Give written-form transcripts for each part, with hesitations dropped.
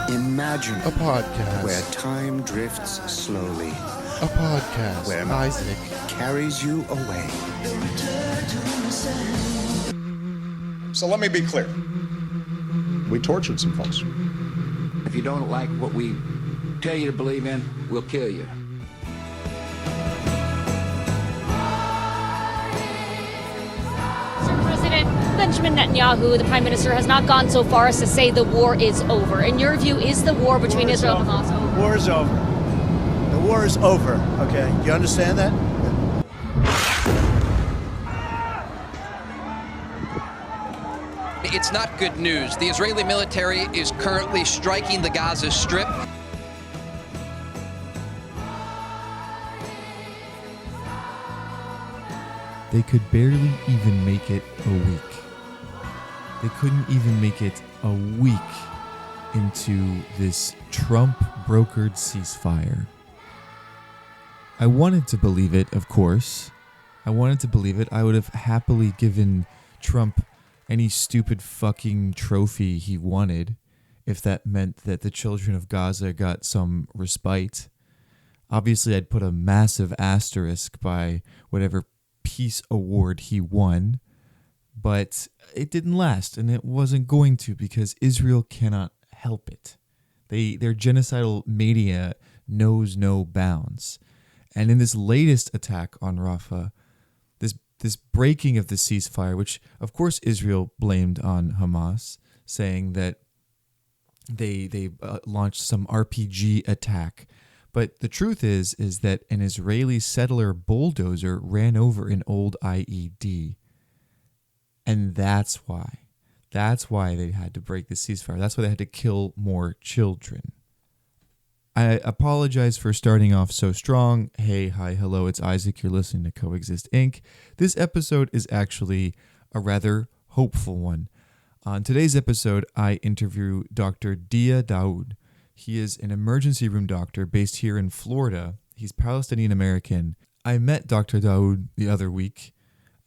Imagine A podcast. where time drifts slowly, A podcast. where Isaac. carries you away. So let me be clear. We tortured some folks. If you don't like what we tell you to believe in, we'll kill you. Mr. President Benjamin Netanyahu, the Prime Minister, has not gone so far as to say the war is over. In your view, is the war between Israel and Hamas over? The war is over. The war is over, okay? You understand that? It's not good news. The Israeli military is currently striking the Gaza Strip. They could barely even make it a week. They couldn't even make it a week into this Trump-brokered ceasefire. I wanted to believe it, of course. I wanted to believe it. I would have happily given Trump any stupid fucking trophy he wanted if that meant that the children of Gaza got some respite. Obviously, I'd put a massive asterisk by whatever peace award he won, but it didn't last, and it wasn't going to, because Israel cannot help it. Their genocidal mania knows no bounds. And in this latest attack on Rafah, this breaking of the ceasefire, which of course Israel blamed on Hamas, saying that they launched some RPG attack. But the truth is that an Israeli settler bulldozer ran over an old IED. And that's why they had to break the ceasefire. That's why they had to kill more children. I apologize for starting off so strong. Hey, hi, hello, it's Isaac. You're listening to Coexist Inc. This episode is actually a rather hopeful one. On today's episode, I interview Dr. Dhia Daoud. He is an emergency room doctor based here in Florida. He's Palestinian-American. I met Dr. Daoud the other week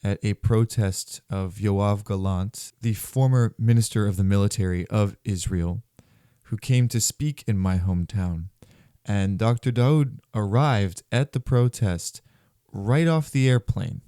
at a protest of Yoav Gallant, the former minister of the military of Israel, who came to speak in my hometown. And Dr. Daoud arrived at the protest right off the airplane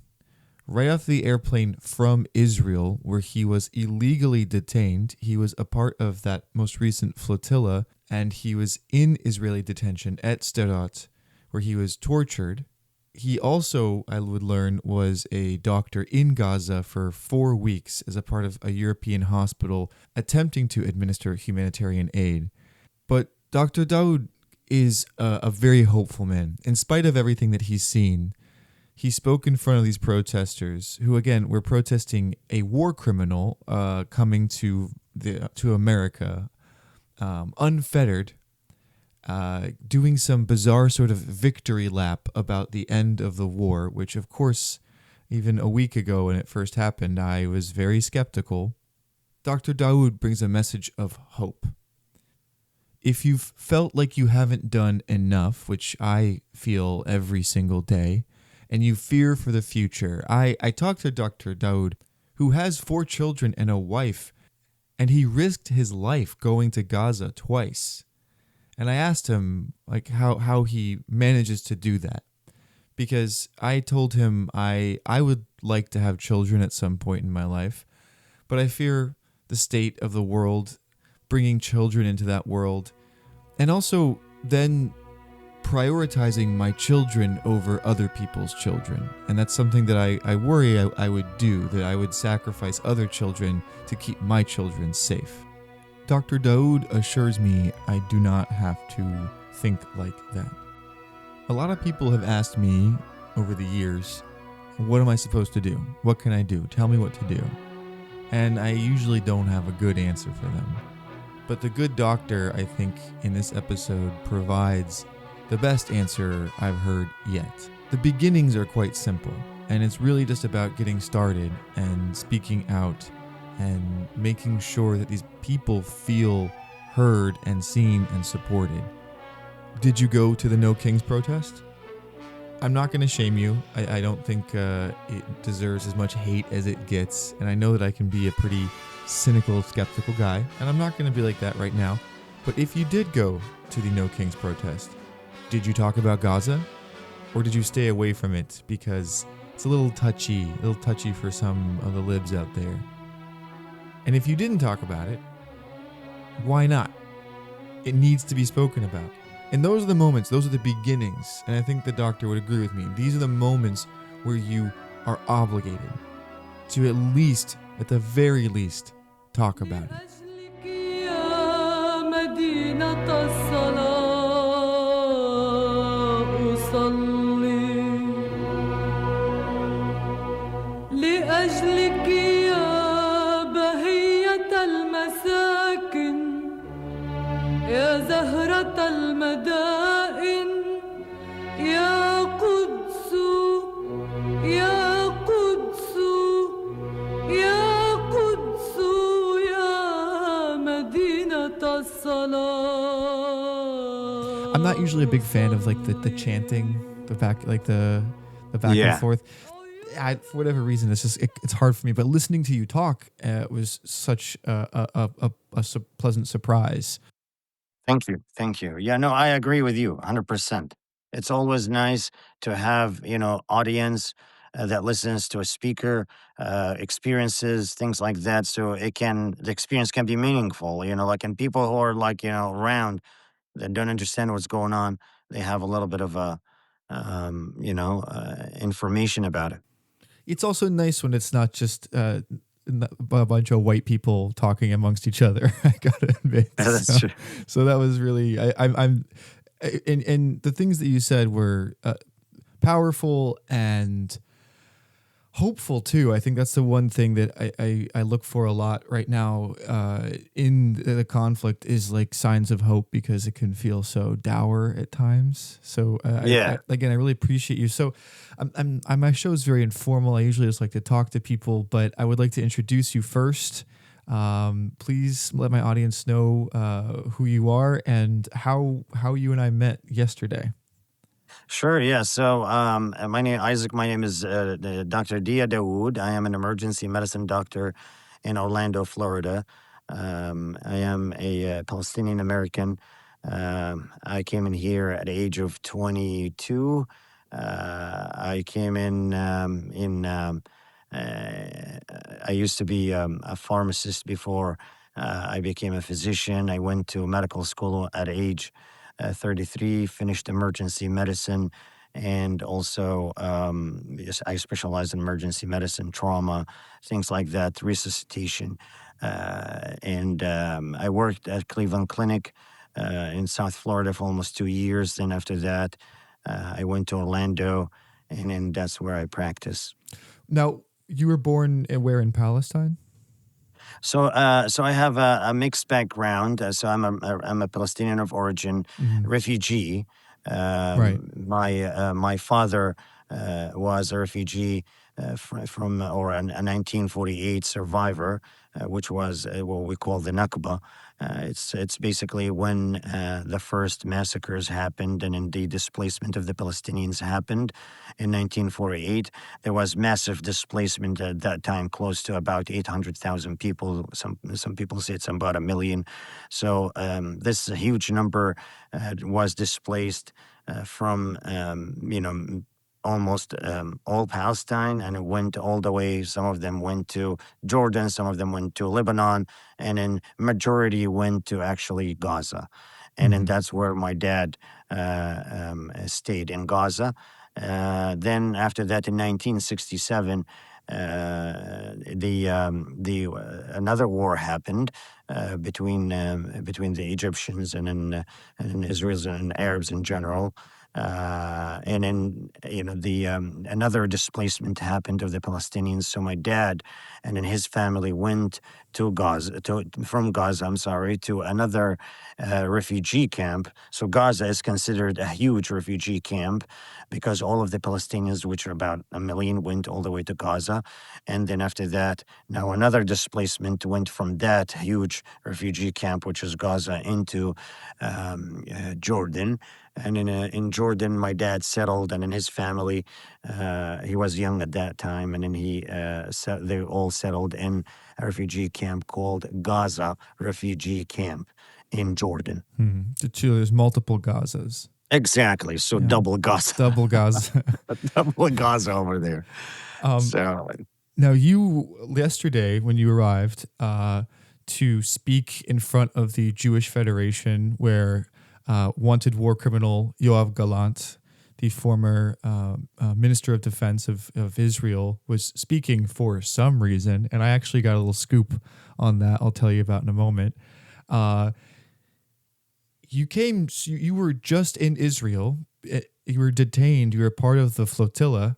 from Israel, where he was illegally detained. He was a part of that most recent flotilla, and he was in Israeli detention at Sderot, where he was tortured. He also, I would learn, was a doctor in Gaza for 4 weeks as a part of a European hospital attempting to administer humanitarian aid. But Dr. Daoud is a very hopeful man. In spite of everything that he's seen, he spoke in front of these protesters who, again, were protesting a war criminal coming to America, unfettered, doing some bizarre sort of victory lap about the end of the war, which, of course, even a week ago when it first happened, I was very skeptical. Dr. Daoud brings a message of hope. If you've felt like you haven't done enough, which I feel every single day, and you fear for the future, I talked to Dr. Daoud, who has 4 children and a wife, and he risked his life going to Gaza twice. And I asked him how he manages to do that, because I told him I would like to have children at some point in my life, but I fear the state of the world, bringing children into that world, and also then prioritizing my children over other people's children. And that's something that I worry I would do, that I would sacrifice other children to keep my children safe. Dr. Daoud assures me I do not have to think like that. A lot of people have asked me over the years, what am I supposed to do? What can I do? Tell me what to do. And I usually don't have a good answer for them. But the good doctor, I think, in this episode provides the best answer I've heard yet. The beginnings are quite simple, and it's really just about getting started and speaking out and making sure that these people feel heard and seen and supported. Did you go to the No Kings protest? I'm not going to shame you. I don't think it deserves as much hate as it gets, and I know that I can be a pretty cynical, skeptical guy, and I'm not going to be like that right now. But if you did go to the No Kings protest, did you talk about Gaza? Or did you stay away from it because it's a little touchy for some of the libs out there? And if you didn't talk about it, why not? It needs to be spoken about. And those are the moments, those are the beginnings. And I think the doctor would agree with me. These are the moments where you are obligated to at the very least, talk about it. لأجلك يا بهية المساكن يا زهرة المدائن يا قدس يا قدس يا قدس يا مدينة الصلاة. I'm not usually a big fan of like the chanting, the back and forth. For whatever reason, it's hard for me. But listening to you talk was such a pleasant surprise. Thank you. Yeah, no, I agree with you 100%. It's always nice to have, audience that listens to a speaker, experiences, things like that. So the experience can be meaningful, and people who are around that don't understand what's going on, they have a little bit of information about it. It's also nice when it's not just a bunch of white people talking amongst each other. I gotta admit, That's true. So that was really and the things that you said were powerful and hopeful too. I think that's the one thing that I look for a lot right now in the conflict is like signs of hope, because it can feel so dour at times. So I really appreciate you. So my show is very informal. I usually just like to talk to people, but I would like to introduce you first. Please let my audience know who you are and how you and I met yesterday. Sure, yeah. So, my name is Dr. Dhia Daoud. I am an emergency medicine doctor in Orlando, Florida. I am a Palestinian-American. I came in here at the age of 22. I came I used to be a pharmacist before I became a physician. I went to medical school at age 33, finished emergency medicine, and also I specialize in emergency medicine, trauma, things like that, resuscitation. And I worked at Cleveland Clinic in South Florida for almost 2 years. Then after that, I went to Orlando, and then that's where I practice. Now, you were born where in Palestine? So I have a mixed background. So I'm a Palestinian of origin, refugee. Right. My father was a refugee from or a 1948 survivor, which was what we call the Nakba. It's basically when the first massacres happened and in the displacement of the Palestinians happened in 1948. There was massive displacement at that time, close to about 800,000 people. Some people say it's about 1 million. So this huge number was displaced from almost all Palestine, and it went all the way. Some of them went to Jordan, some of them went to Lebanon, and then majority went to actually Gaza. And then that's where my dad stayed, in Gaza. Then after that, in 1967, another war happened between the Egyptians and Israelis and Arabs in general. And then another displacement happened of the Palestinians. So my dad and then his family went from Gaza, to another refugee camp. So Gaza is considered a huge refugee camp because all of the Palestinians, which are about 1 million, went all the way to Gaza. And then after that, now another displacement went from that huge refugee camp, which is Gaza, into Jordan. And in Jordan, my dad settled, and in his family, he was young at that time, and then they all settled in a refugee camp called Gaza Refugee Camp. in Jordan. There's multiple Gazas. Exactly. So double Gaza. Double Gaza. Double Gaza over there. So Now, you, yesterday, when you arrived to speak in front of the Jewish Federation, where wanted war criminal Yoav Gallant, the former Minister of Defense of Israel, was speaking for some reason, and I actually got a little scoop on that I'll tell you about in a moment. You were just in Israel, you were detained, you were part of the flotilla,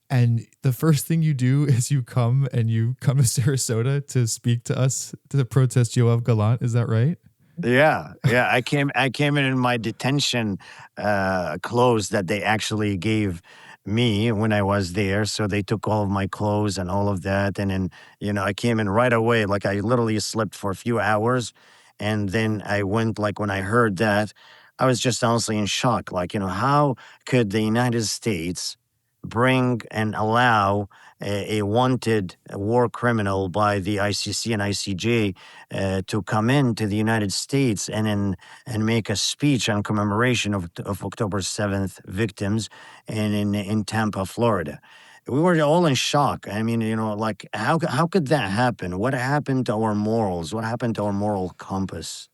and the first thing you do is you come to Sarasota to speak to us to protest Yoav Gallant. Is that right? yeah. I came in my detention clothes that they actually gave me when I was there. So they took all of my clothes and all of that, and then I came in right away. Like I literally slept for a few hours, and then I went. Like when I heard that, I was just honestly in shock. Like how could the United States bring and allow a wanted war criminal by the ICC and ICJ to come into the United States and make a speech on commemoration of October 7th victims and in Tampa, Florida. We were all in shock. I mean, like how could that happen? What happened to our morals? What happened to our moral compass?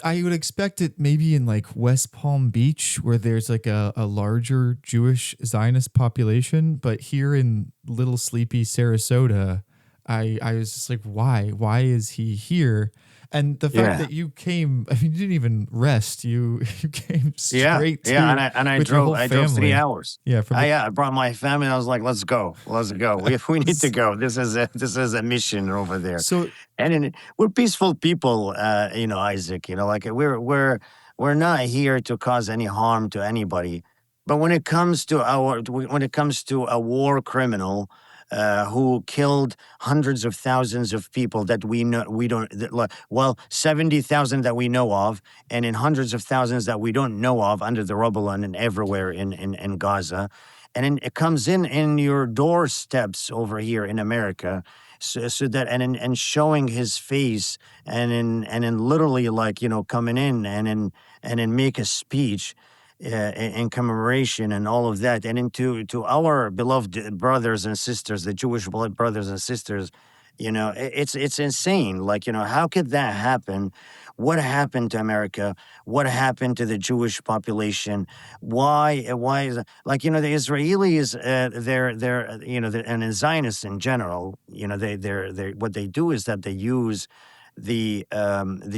I would expect it maybe in like West Palm Beach, where there's like a larger Jewish Zionist population, but here in little sleepy Sarasota, I was just like, why is he here? And the fact that you came, I mean, you didn't even rest. You came straight to and I drove 3 hours. Yeah, I brought my family. And I was like, let's go. We need to go. This is a mission over there. So, we're peaceful people, Isaac. Like we're not here to cause any harm to anybody. But when it comes to a war criminal who killed hundreds of thousands of people that 70,000 that we know of, and in hundreds of thousands that we don't know of under the rubble and everywhere in Gaza. And it comes in your doorsteps over here in America, so that and showing his face and in literally coming in and make a speech in commemoration and all of that, and to our beloved brothers and sisters, the Jewish brothers and sisters, it's insane. Like, how could that happen? What happened to America? What happened to the Jewish population? Why is it, the Israelis, and the Zionists in general, they what they do is that they use the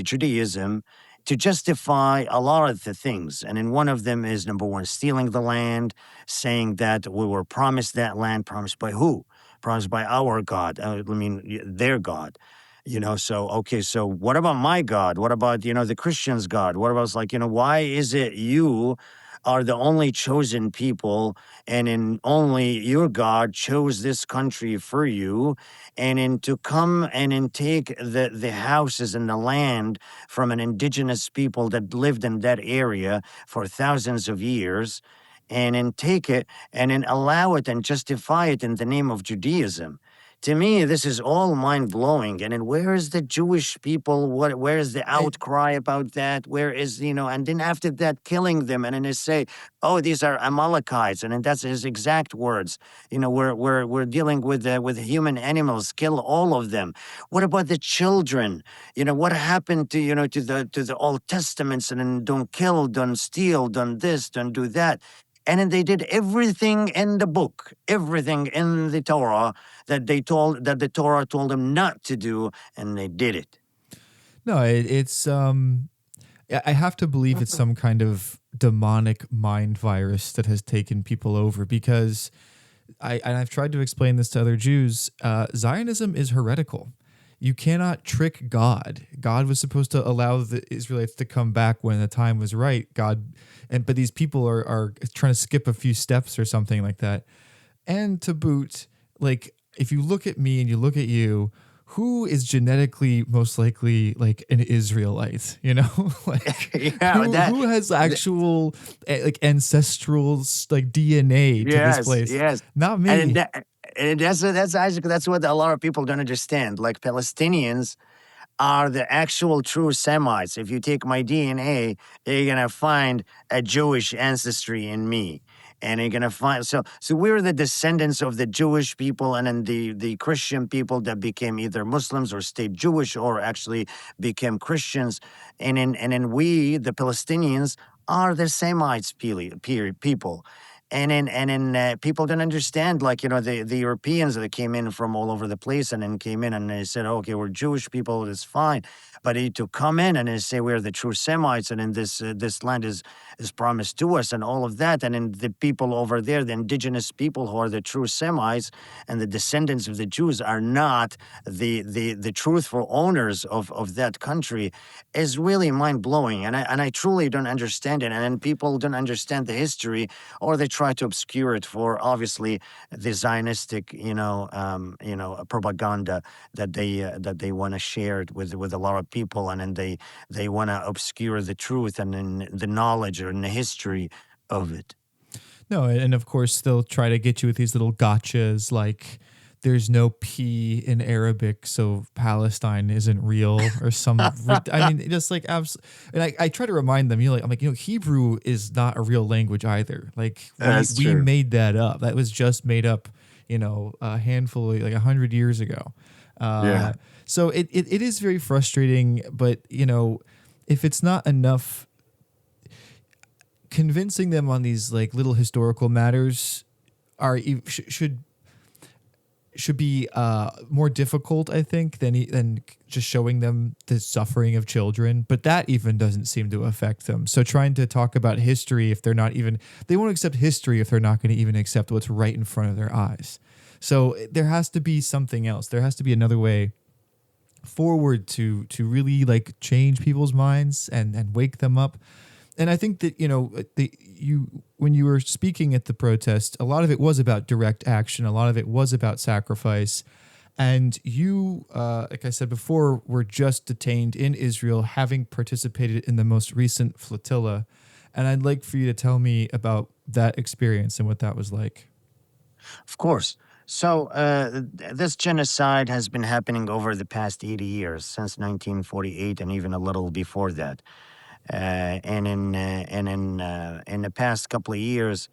Judaism to justify a lot of the things. And in one of them is, number one, stealing the land, saying that we were promised that land. Promised by who? Promised by our God. Their God. So what about my God? What about, the Christians' God? What about, why is it you are the only chosen people, and in only your God chose this country for you, and in to come and in take the houses and the land from an indigenous people that lived in that area for thousands of years, and then take it and then allow it and justify it in the name of Judaism. To me, this is all mind-blowing. And then where is the Jewish people? Where is the outcry about that? Where is, and then after that, killing them. And then they say, oh, these are Amalekites. And then that's his exact words. We're dealing with human animals, kill all of them. What about the children? What happened to the Old Testaments? And then don't kill, don't steal, don't this, don't do that. And then they did everything in the book, everything in the Torah that the Torah told them not to do, and they did it. No, it's I have to believe it's some kind of demonic mind virus that has taken people over, because I've tried to explain this to other Jews. Zionism is heretical. You cannot trick God. God was supposed to allow the Israelites to come back when the time was right. But these people are trying to skip a few steps or something like that. And to boot, like, if you look at me and you look at you, who is genetically most likely like an Israelite? Who has actual ancestral DNA to this place? Yes, not me. And that's Isaac. That's what a lot of people don't understand. Like Palestinians are the actual true Semites. If you take my DNA, you're gonna find a Jewish ancestry in me. And you're gonna find so we're the descendants of the Jewish people, and then the Christian people that became either Muslims or stayed Jewish or actually became Christians, and then we, the Palestinians, are the Semites people. And then people don't understand, like, the Europeans that came in from all over the place and then came in and they said, okay, we're Jewish people, it's fine. But to come in and they say we're the true Semites, and then this land is promised to us and all of that. And then the people over there, the indigenous people who are the true Semites and the descendants of the Jews, are not the truthful owners of that country, is really mind blowing. And I truly don't understand it. And then people don't understand the history, or they try to obscure it for obviously the Zionistic, propaganda that they want to share it with a lot of people, and then they want to obscure the truth and then the knowledge and the history of it. No, and of course they'll try to get you with these little gotchas, like there's no P in Arabic, so Palestine isn't real, or some. I mean, just like and I try to remind them, I'm like, Hebrew is not a real language either. Like we made that up. That was just made up, a handful, like 100 years ago. Yeah. So it is very frustrating, but if it's not enough, convincing them on these like little historical matters should be more difficult, I think, than just showing them the suffering of children. But that even doesn't seem to affect them. So trying to talk about history, if they won't accept history if they're not going to even accept what's right in front of their eyes. So there has to be something else. There has to be another way forward to really like change people's minds and wake them up. And I think that, when you were speaking at the protest, a lot of it was about direct action. A lot of it was about sacrifice. And you, like I said before, were just detained in Israel, having participated in the most recent flotilla. And I'd like for you to tell me about that experience and what that was like. Of course. So this genocide has been happening over the past 80 years, since 1948, and even a little before that. And in the past couple of years,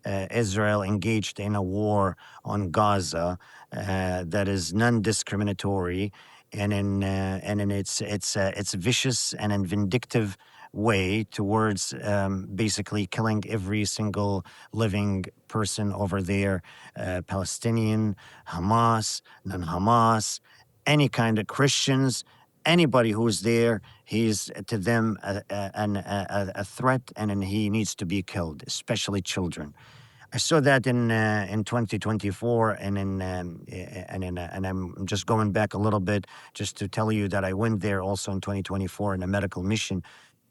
Israel engaged in a war on Gaza that is non-discriminatory, and in its vicious and in vindictive way towards basically killing every single living person over there, Palestinian, Hamas, non-Hamas, any kind of Christians. Anybody who's there, he's to them a threat, and then he needs to be killed, especially children. I saw that in 2024, and I'm just going back a little bit just to tell you that I went there also in 2024 in a medical mission,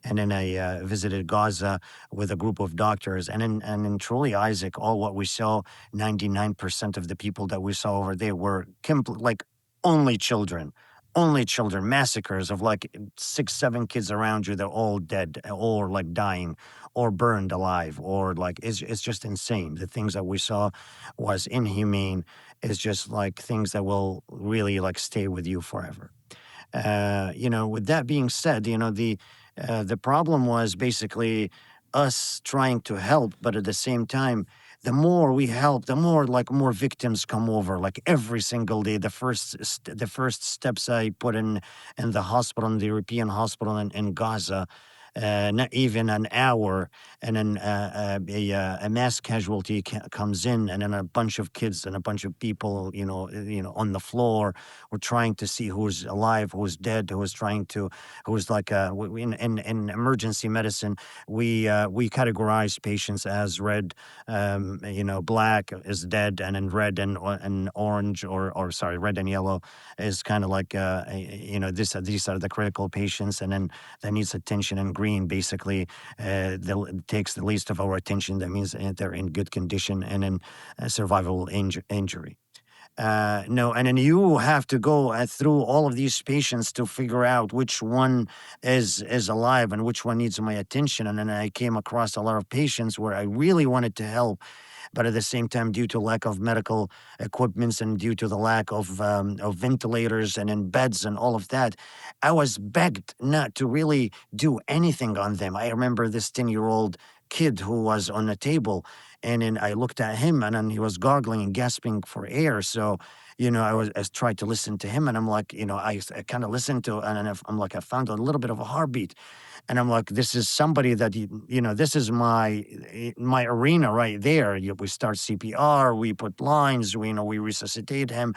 and then I visited Gaza with a group of doctors, and in truly, Isaac, all what we saw, 99% of the people that we saw over there were only children. Only children, massacres of like 6-7 kids around you. They're all dead, or like dying, or burned alive, or like it's just insane. The things that we saw was inhumane. It's just like things that will really like stay with you forever. With that being said, the problem was basically us trying to help, but at the same time, the more we help, the more victims come over. Like every single day, the first steps I put in the hospital, in the European hospital in Gaza, not even an hour, and then a mass casualty comes in, and then a bunch of kids and a bunch of people, on the floor. We're trying to see who's alive, who's dead, who's like in emergency medicine. We categorize patients as red, black is dead, and then red and orange, or sorry, red and yellow is kind of like these are the critical patients, and then that needs attention, and green basically takes the least of our attention. That means they're in good condition, and then survivable injury. And then you have to go through all of these patients to figure out which one is alive and which one needs my attention. And then I came across a lot of patients where I really wanted to help, but at the same time, due to lack of medical equipments and due to the lack of ventilators and in beds and all of that, I was begged not to really do anything on them. I remember this 10-year-old kid who was on the table, and then I looked at him, and then he was gargling and gasping for air. So, I tried to listen to him, and I'm like, I kind of listened to, and I'm like, I found a little bit of a heartbeat, and I'm like, this is somebody that this is my arena right there. We start CPR, we put lines, we resuscitate him,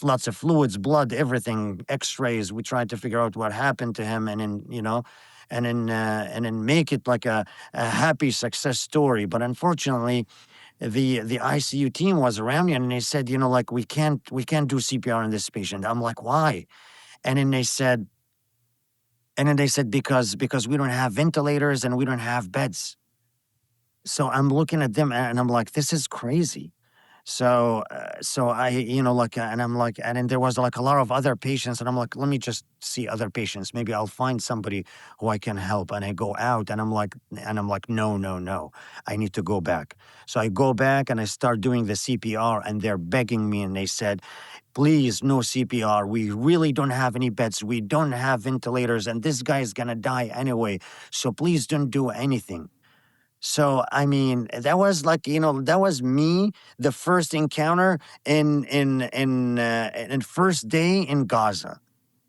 lots of fluids, blood, everything, X-rays. We tried to figure out what happened to him, and then and then make it like a happy success story. But unfortunately, the ICU team was around me, and they said, like, we can't do CPR on this patient. I'm like, why? And then they said, because we don't have ventilators and we don't have beds. So I'm looking at them, and I'm like, this is crazy. So I, and I'm like, and then there was like a lot of other patients, and I'm like, let me just see other patients. Maybe I'll find somebody who I can help. And I go out, and I'm like, no, I need to go back. So I go back and I start doing the CPR, and they're begging me, and they said, please, no CPR. We really don't have any beds. We don't have ventilators, and this guy is gonna die anyway. So please don't do anything. So I mean, that was like, that was me, the first encounter in first day in Gaza.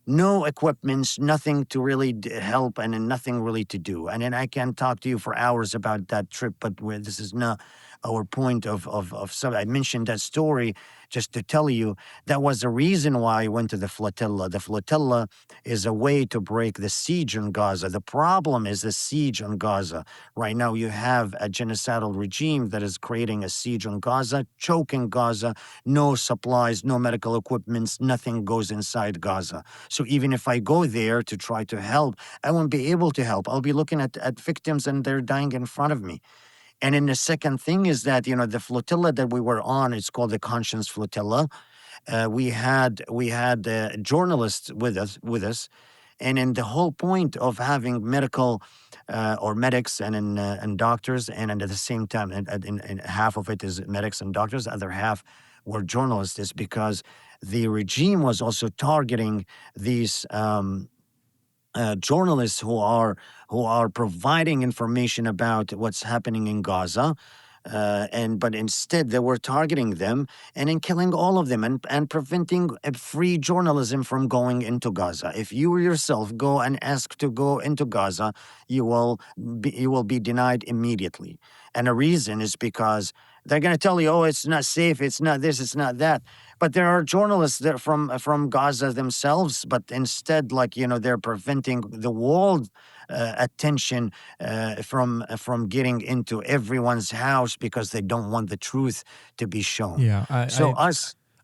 No equipments, nothing to really help, and then nothing really to do. And then I can talk to you for hours about that trip, but this is not our point of some. I mentioned that story just to tell you that was the reason why I went to the flotilla. The flotilla is a way to break the siege on Gaza. The problem is the siege on Gaza. Right now, you have a genocidal regime that is creating a siege on Gaza, choking Gaza, no supplies, no medical equipments, nothing goes inside Gaza. So even if I go there to try to help, I won't be able to help. I'll be looking at victims, and they're dying in front of me. And then the second thing is that, the flotilla that we were on, it's called the Conscience Flotilla. We had journalists with us, and in the whole point of having medical or medics and doctors, and at the same time, and half of it is medics and doctors, the other half were journalists, is because the regime was also targeting these journalists who are providing information about what's happening in Gaza. But instead they were targeting them and then killing all of them, and preventing free journalism from going into Gaza. If you yourself go and ask to go into Gaza, you will be denied immediately. And the reason is because they're going to tell you, oh, it's not safe, it's not this, it's not that. But there are journalists there from Gaza themselves, but instead, they're preventing the world attention from getting into everyone's house because they don't want the truth to be shown. Yeah,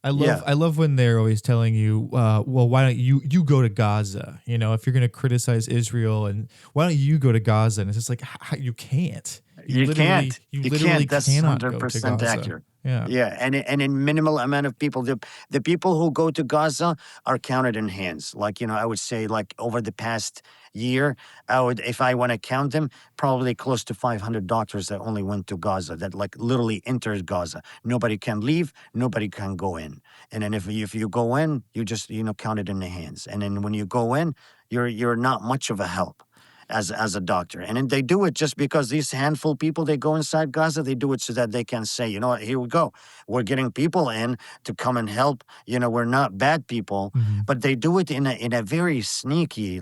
I love when they're always telling you, well, why don't you go to Gaza? If you're going to criticize Israel, and why don't you go to Gaza? And it's just like, you can't. You literally That's cannot 100% go to Gaza. accurate. Yeah. And in minimal amount of people, the people who go to Gaza are counted in hands. I would say, over the past year, if I want to count them, probably close to 500 doctors that only went to Gaza, that literally entered Gaza. Nobody can leave, nobody can go in. And then if you go in, you just count it in the hands. And then when you go in, you're not much of a help as a doctor. And then they do it just because these handful people, they go inside Gaza, they do it so that they can say, here we go. We're getting people in to come and help. We're not bad people. Mm-hmm. But they do it in a very sneaky,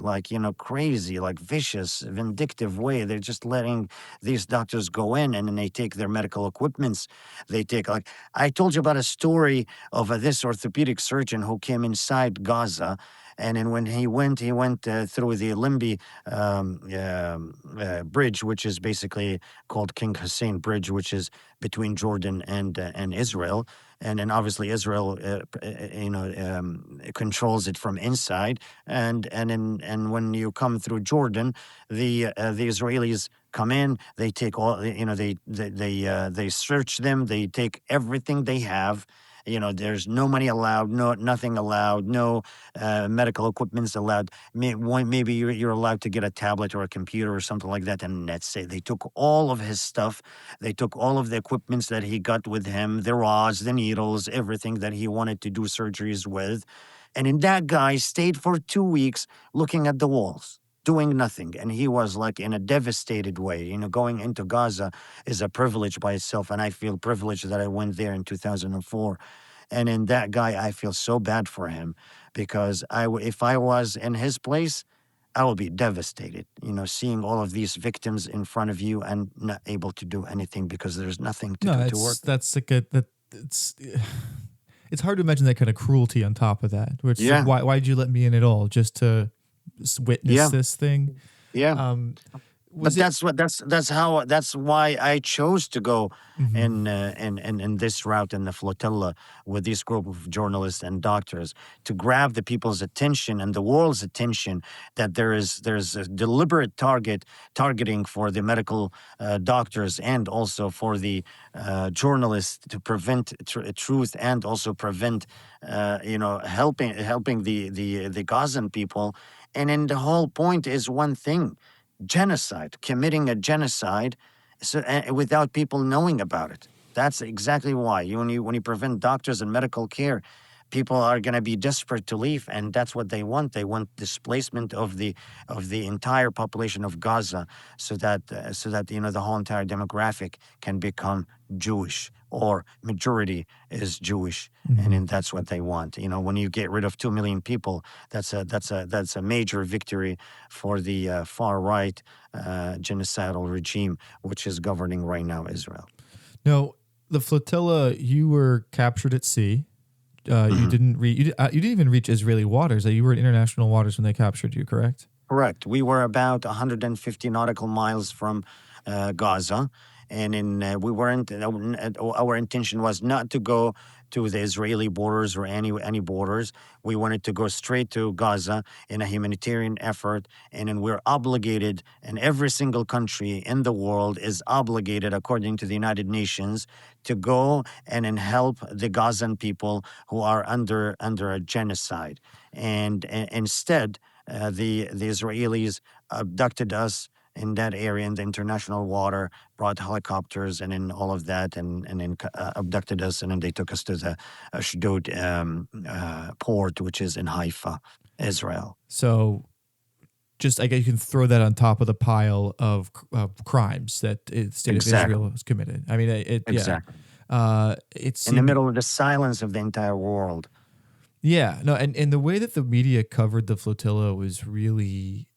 crazy, vicious, vindictive way. They're just letting these doctors go in, and then they take their medical equipments. They take, I told you about a story of this orthopedic surgeon who came inside Gaza. And then when he went through the Limbi bridge, which is basically called King Hussein Bridge, which is between Jordan and Israel. And then obviously Israel, controls it from inside. And when you come through Jordan, the Israelis come in. They take all, they search them. They take everything they have. There's no money allowed, no nothing allowed, no medical equipment's allowed. Maybe you're allowed to get a tablet or a computer or something like that, and that's it. They took all of his stuff. They took all of the equipments that he got with him, the rods, the needles, everything that he wanted to do surgeries with. And then that guy stayed for 2 weeks looking at the walls, doing nothing. And he was like in a devastated way. Going into Gaza is a privilege by itself. And I feel privileged that I went there in 2004. And in that guy, I feel so bad for him because if I was in his place, I would be devastated, seeing all of these victims in front of you and not able to do anything because there's nothing to do to work. That's like it's hard to imagine that kind of cruelty on top of that. Which Yeah. why'd you let me in at all? Just to witness Yeah. this thing? Yeah. But that's why I chose to go in this route in the flotilla with this group of journalists and doctors to grab the people's attention and the world's attention that there's a deliberate targeting for the medical doctors and also for the journalists to prevent truth and also prevent helping the Gazan people. And then the whole point is one thing: genocide, committing a genocide, without people knowing about it. That's exactly why. When you prevent doctors and medical care, people are going to be desperate to leave, and that's what they want. They want displacement of the entire population of Gaza, so that the whole entire demographic can become Jewish, or majority is Jewish, and then that's what they want. When you get rid of 2 million people, that's a major victory for the far right genocidal regime which is governing right now Israel. No, the flotilla, you were captured at sea. You didn't even reach Israeli waters. You were in international waters when they captured you, correct? Correct. We were about 150 nautical miles from Gaza, and we weren't. Our intention was not to go to the Israeli borders or any borders. We wanted to go straight to Gaza in a humanitarian effort, and then we're obligated, and every single country in the world is obligated, according to the United Nations, to go and help the Gazan people who are under a genocide. And instead, the Israelis abducted us in that area in the international water, brought helicopters and then all of that, and then abducted us, and then they took us to the Ashdod port, which is in Haifa, Israel. So, I guess you can throw that on top of the pile of crimes that the state of Israel has committed. I mean, Exactly. It's in the middle of the silence of the entire world. Yeah, no, and the way that the media covered the flotilla was really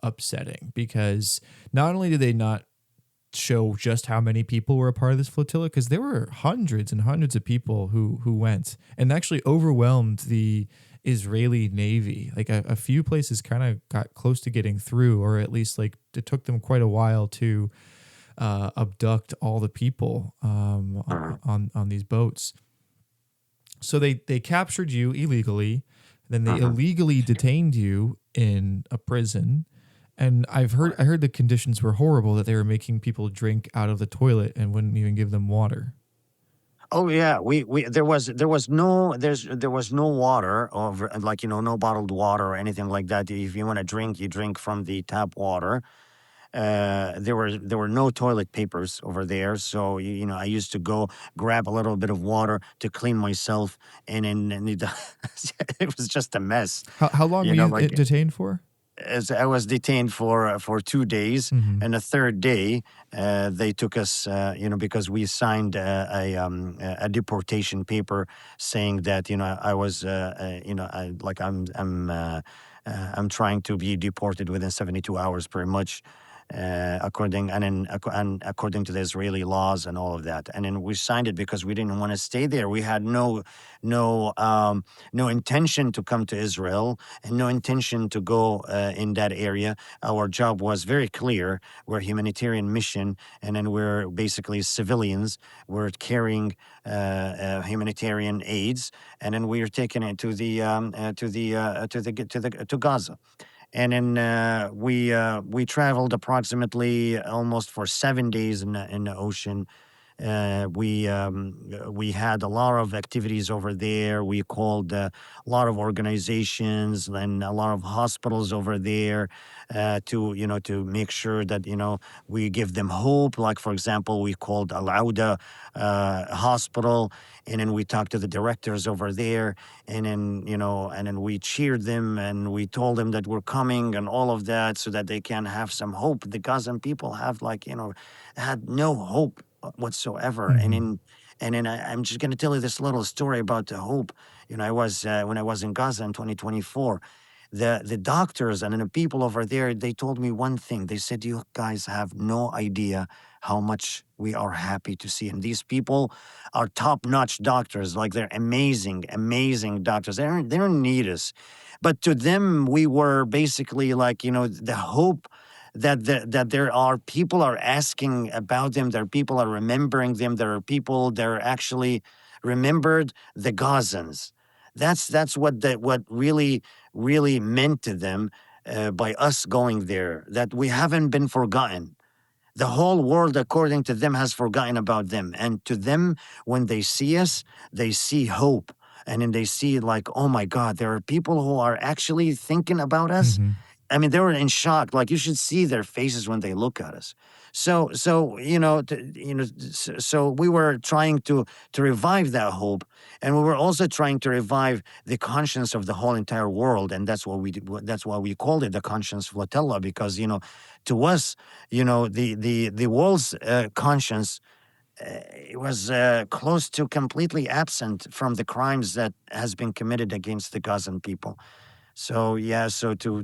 upsetting, because not only did they not show just how many people were a part of this flotilla, because there were hundreds and hundreds of people who went, and actually overwhelmed the Israeli Navy. Like a few places kind of got close to getting through, or at least like it took them quite a while to abduct all the people on these boats. So they captured you illegally, then they illegally detained you in a prison, and I heard the conditions were horrible, that they were making people drink out of the toilet and wouldn't even give them water. Oh yeah, there was no water, or like no bottled water or anything like that. If you want to drink, you drink from the tap water. There were no toilet papers over there, so I used to go grab a little bit of water to clean myself, and it was just a mess. How long were you detained for? As I was detained for 2 days, and the third day they took us, because we signed a deportation paper saying that I was, I'm trying to be deported within 72 hours, pretty much. According to the Israeli laws and all of that, and then we signed it because we didn't want to stay there. We had no intention to come to Israel and no intention to go in that area. Our job was very clear. We're a humanitarian mission, and then we're basically civilians. We're carrying humanitarian aids, and then we are taking it to Gaza. And then we traveled approximately almost for 7 days in the ocean, We had a lot of activities over there. We called a lot of organizations and a lot of hospitals over there to make sure that we give them hope. Like, for example, we called Al Auda hospital, and then we talked to the directors over there, and then we cheered them and we told them that we're coming and all of that, so that they can have some hope. The Gazan people have had no hope whatsoever. I'm just going to tell you this little story about the hope. I was when I was in Gaza in 2024. The doctors and the people over there, they told me one thing. They said, "You guys have no idea how much we are happy to see." And these people are top-notch doctors. Like, they're amazing, amazing doctors. They don't need us, but to them, we were basically like the hope that there are people are asking about them. There are people are remembering them. There are people that are actually remembered the Gazans. That's what really meant to them by us going there. That we haven't been forgotten. The whole world, according to them, has forgotten about them. And to them, when they see us, they see hope. And then they see, like, oh my God, there are people who are actually thinking about us. I mean, they were in shock. Like, you should see their faces when they look at us. So we were trying to revive that hope, and we were also trying to revive the conscience of the whole entire world, and that's what we did. That's why we called it the Conscience Flotilla, because to us, the world's conscience. It was close to completely absent from the crimes that has been committed against the Gazan people. So to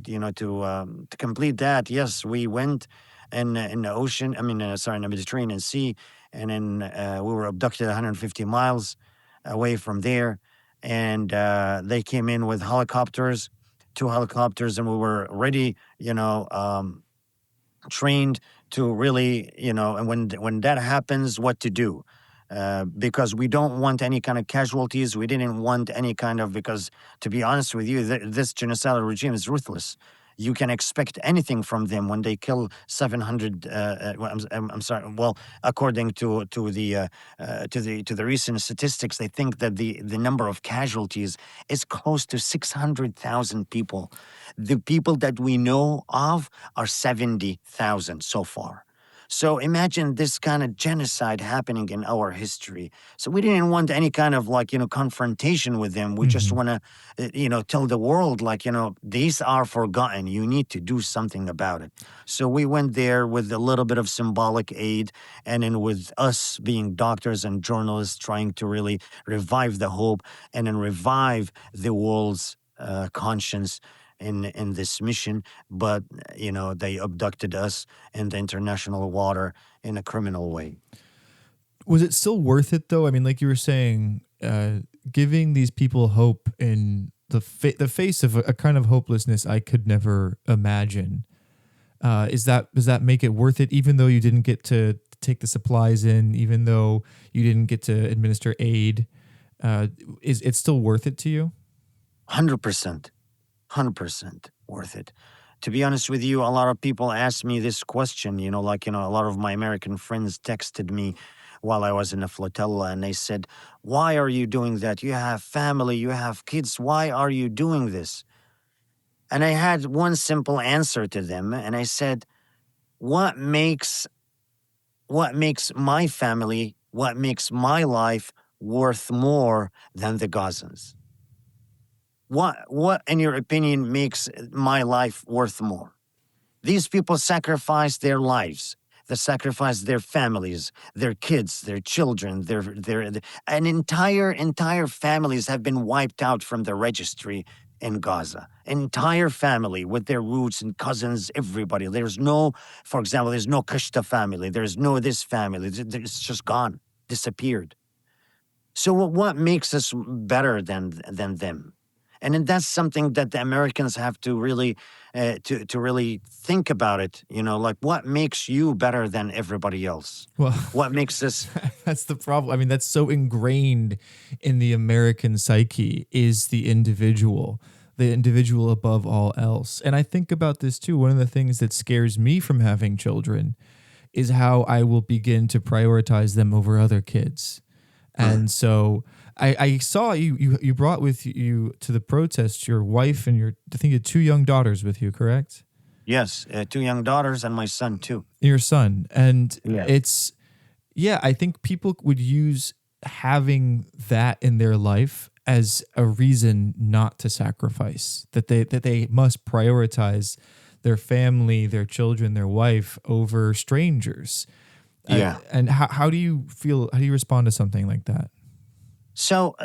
complete that, yes, we went in the ocean. I mean, in the Mediterranean Sea, and then we were abducted 150 miles away from there, and they came in with helicopters, 2 helicopters, and we were ready, trained to really, and when that happens, what to do. Because we don't want any kind of casualties. We didn't want any kind of, because to be honest with you, this genocidal regime is ruthless. You can expect anything from them when they kill 700. I'm sorry. Well, according to the recent statistics, they think that the number of casualties is close to 600,000 people. The people that we know of are 70,000 so far. So imagine this kind of genocide happening in our history. So we didn't want any kind of confrontation with them. We just want to, tell the world, these are forgotten. You need to do something about it. So we went there with a little bit of symbolic aid, and then with us being doctors and journalists trying to really revive the hope and then revive the world's conscience in this mission. But they abducted us in the international water in a criminal way. Was it still worth it though? I mean, like you were saying, giving these people hope in the face of a kind of hopelessness I could never imagine. Does that make it worth it, even though you didn't get to take the supplies in, even though you didn't get to administer aid? Is it still worth it to you? 100%. 100% worth it. To be honest with you, a lot of people ask me this question, a lot of my American friends texted me while I was in the flotilla, and they said, "Why are you doing that? You have family, you have kids. Why are you doing this?" And I had one simple answer to them, and I said, what makes my family, what makes my life worth more than the Gazans? What, in your opinion, makes my life worth more? These people sacrificed their lives. They sacrificed their families, their kids, their children, and entire families have been wiped out from the registry in Gaza. Entire family with their roots and cousins, everybody. There's no Kashta family. There's no this family. It's just gone, disappeared. So what makes us better than them? And then that's something that the Americans have to really to really think about it. What makes you better than everybody else? Well, what makes us? That's the problem. I mean, that's so ingrained in the American psyche, is the individual above all else. And I think about this too. One of the things that scares me from having children is how I will begin to prioritize them over other kids. And so I saw you brought with you to the protest your wife and I think you had 2 young daughters with you, correct? Yes, 2 young daughters and my son too. Your son. And Yes. I think people would use having that in their life as a reason not to sacrifice, that they must prioritize their family, their children, their wife over strangers. Yeah. And how do you feel? How do you respond to something like that? So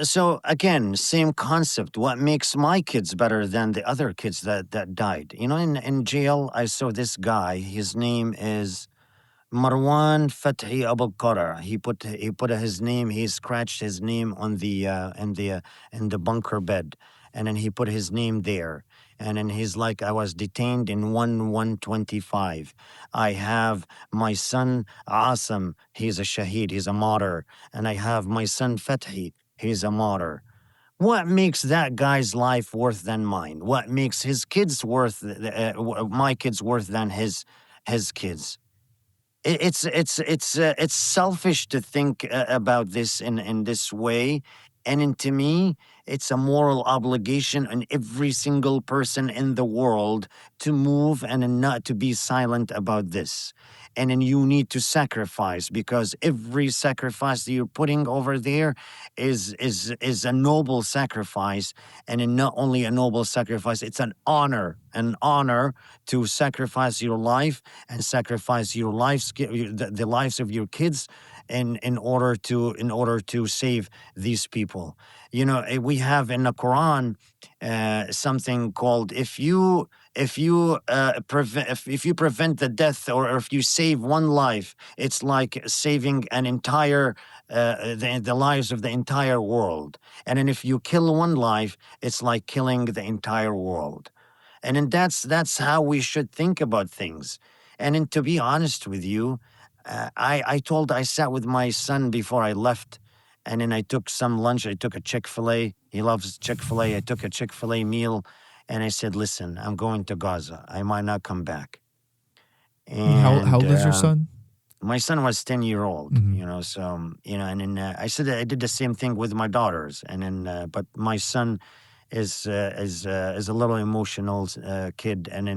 again, same concept. What makes my kids better than the other kids that died? You know, in jail, I saw this guy. His name is Marwan Fathi Abu Qara. He put his name. He scratched his name on the in the bunker bed, and then he put his name there. And then he's like, I was detained in 1/125. I have my son Asim. He's a shaheed. He's a martyr. And I have my son Fathi. He's a martyr. What makes that guy's life worth than mine? What makes his kids worth my kids worth than his kids? It's selfish to think about this in this way, and to me, it's a moral obligation on every single person in the world to move and not to be silent about this. And then you need to sacrifice, because every sacrifice that you're putting over there is a noble sacrifice, and not only a noble sacrifice, it's an honor to sacrifice your life and sacrifice your lives, the lives of your kids, in order to save these people. You know, we have in the Quran something called, if you prevent the death, or if you save one life, it's like saving an entire the lives of the entire world. And then if you kill one life, it's like killing the entire world. And then that's how we should think about things. And then, to be honest with you, I sat with my son before I left, and then I took some lunch. I took a Chick-fil-A. He loves Chick-fil-A. I took a Chick-fil-A meal, and I said, listen, I'm going to Gaza. I might not come back. And how And old is your son? my son was 10-year-old, Mhm. you know, so, you know, and then I said that I did the same thing with my daughters. And then, but my son is a little emotional kid. And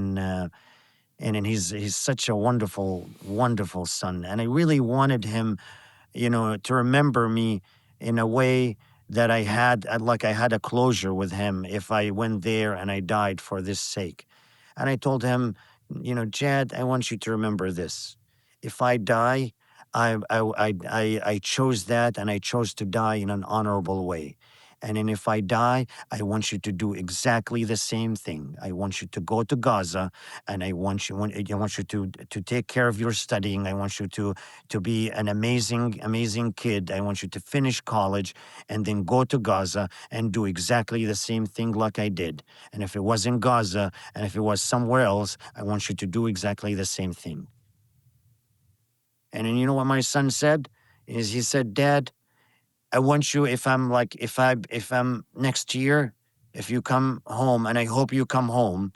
then he's such a wonderful son. And I really wanted him, you know, to remember me in a way that I had a closure with him if I went there and I died for this sake. And I told him, you know, Jad, I want you to remember this. If I die, I chose that, and I chose to die in an honorable way. And then if I die, I want you to do exactly the same thing. I want you to go to Gaza, and I want you to take care of your studying. I want you to be an amazing kid. I want you to finish college and then go to Gaza and do exactly the same thing like I did. And if it was in Gaza, and if it was somewhere else, I want you to do exactly the same thing. And then, you know what my son said? He said, Dad, I want you, if I'm next year, if you come home, and I hope you come home,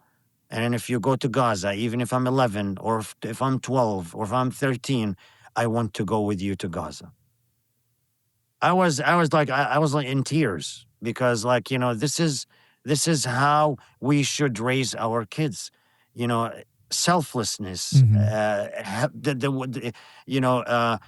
and then if you go to Gaza, even if I'm 11, or if I'm 12, or if I'm 13, I want to go with you to Gaza. I was like in tears, because, like, you know, this is how we should raise our kids. You know, selflessness, you know,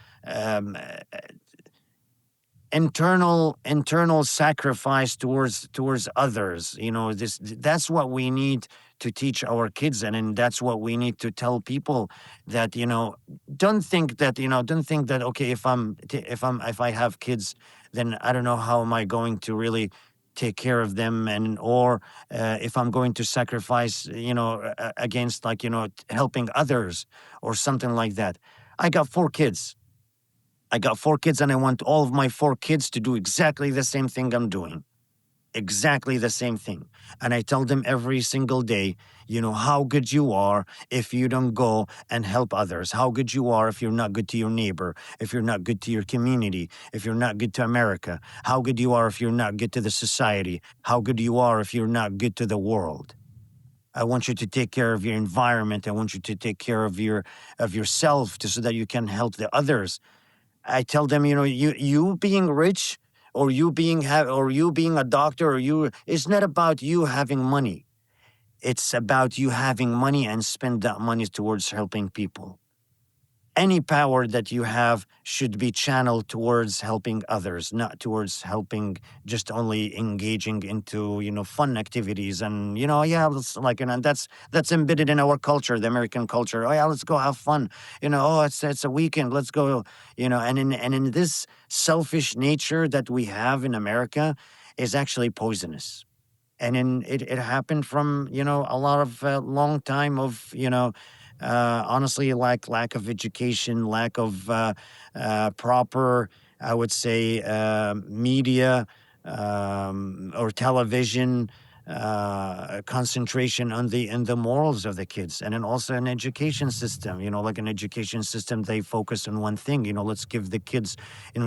internal sacrifice towards others. You know, that's what we need to teach our kids. And then that's what we need to tell people, that, you know, don't think that okay, if I have kids, then I don't know how am I going to really take care of them, and or if I'm going to sacrifice, you know, against, like, you know, helping others or something like that. I got 4 kids. And I want all of my 4 kids to do exactly the same thing I'm doing. Exactly the same thing. And I tell them every single day, you know, how good you are if you don't go and help others. How good you are if you're not good to your neighbor, if you're not good to your community, if you're not good to America. How good you are if you're not good to the society. How good you are if you're not good to the world. I want you to take care of your environment. I want you to take care of yourself so that you can help the others. I tell them, you being rich or you being a doctor it's not about you having money. It's about you having money and spend that money towards helping people. Any power that you have should be channeled towards helping others, not towards helping just only engaging into, fun activities. And, and that's embedded in our culture, the American culture. Oh yeah, let's go have fun. It's a weekend, let's go, and in this selfish nature that we have in America is actually poisonous. And it happened from, a lot of long time of, honestly, like lack of education, lack of proper, I would say, media or television, concentration on the morals of the kids, and then also an education system. Like an education system, they focus on one thing. Let's give the kids,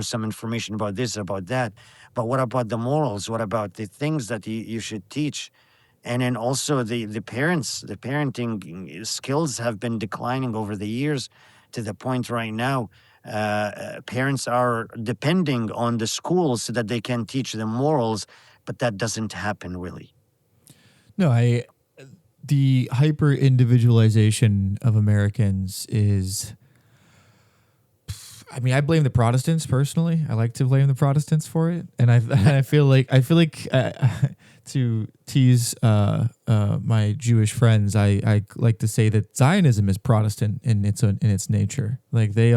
some information about this, about that. But what about the morals? What about the things that you should teach? And then also the parents, the parenting skills have been declining over the years to the point right now parents are depending on the schools so that they can teach them morals, but that doesn't happen really. No, the hyper individualization of Americans is, I mean, I blame the Protestants personally. I like to blame the Protestants for it, and I feel like to tease my Jewish friends, I like to say that Zionism is Protestant in its nature. Like they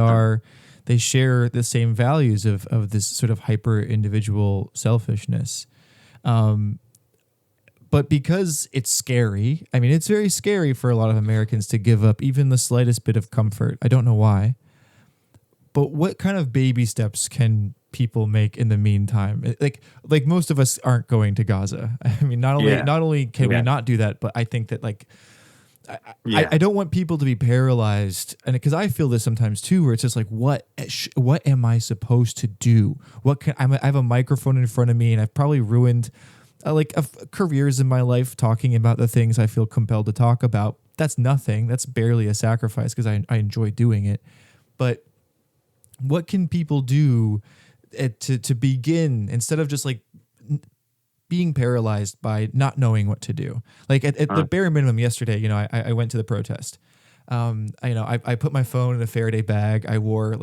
share the same values of this sort of hyper individual selfishness. But because it's scary, I mean, it's very scary for a lot of Americans to give up even the slightest bit of comfort. I don't know why. But what kind of baby steps can people make in the meantime? Like most of us aren't going to Gaza. I mean, not only can we not do that, but I think that I don't want people to be paralyzed, and because I feel this sometimes too, where it's just like, what am I supposed to do? I have a microphone in front of me, and I've probably ruined careers in my life talking about the things I feel compelled to talk about. That's nothing. That's barely a sacrifice because I enjoy doing it. But what can people do to begin, instead of just being paralyzed by not knowing what to do? Like at the bare minimum yesterday, I went to the protest. I put my phone in a Faraday bag. I wore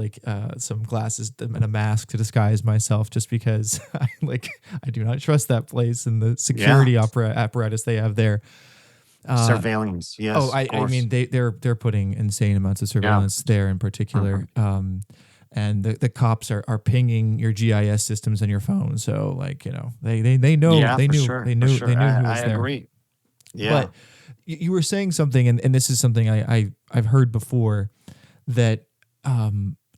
some glasses and a mask to disguise myself, just because I do not trust that place and the security apparatus they have there. Surveillance, yes. Oh, I mean they're putting insane amounts of surveillance there in particular. And the cops are pinging your GIS systems on your phone, so they know they knew who was there. I agree. Yeah. But you were saying something, and this is something I've heard before, that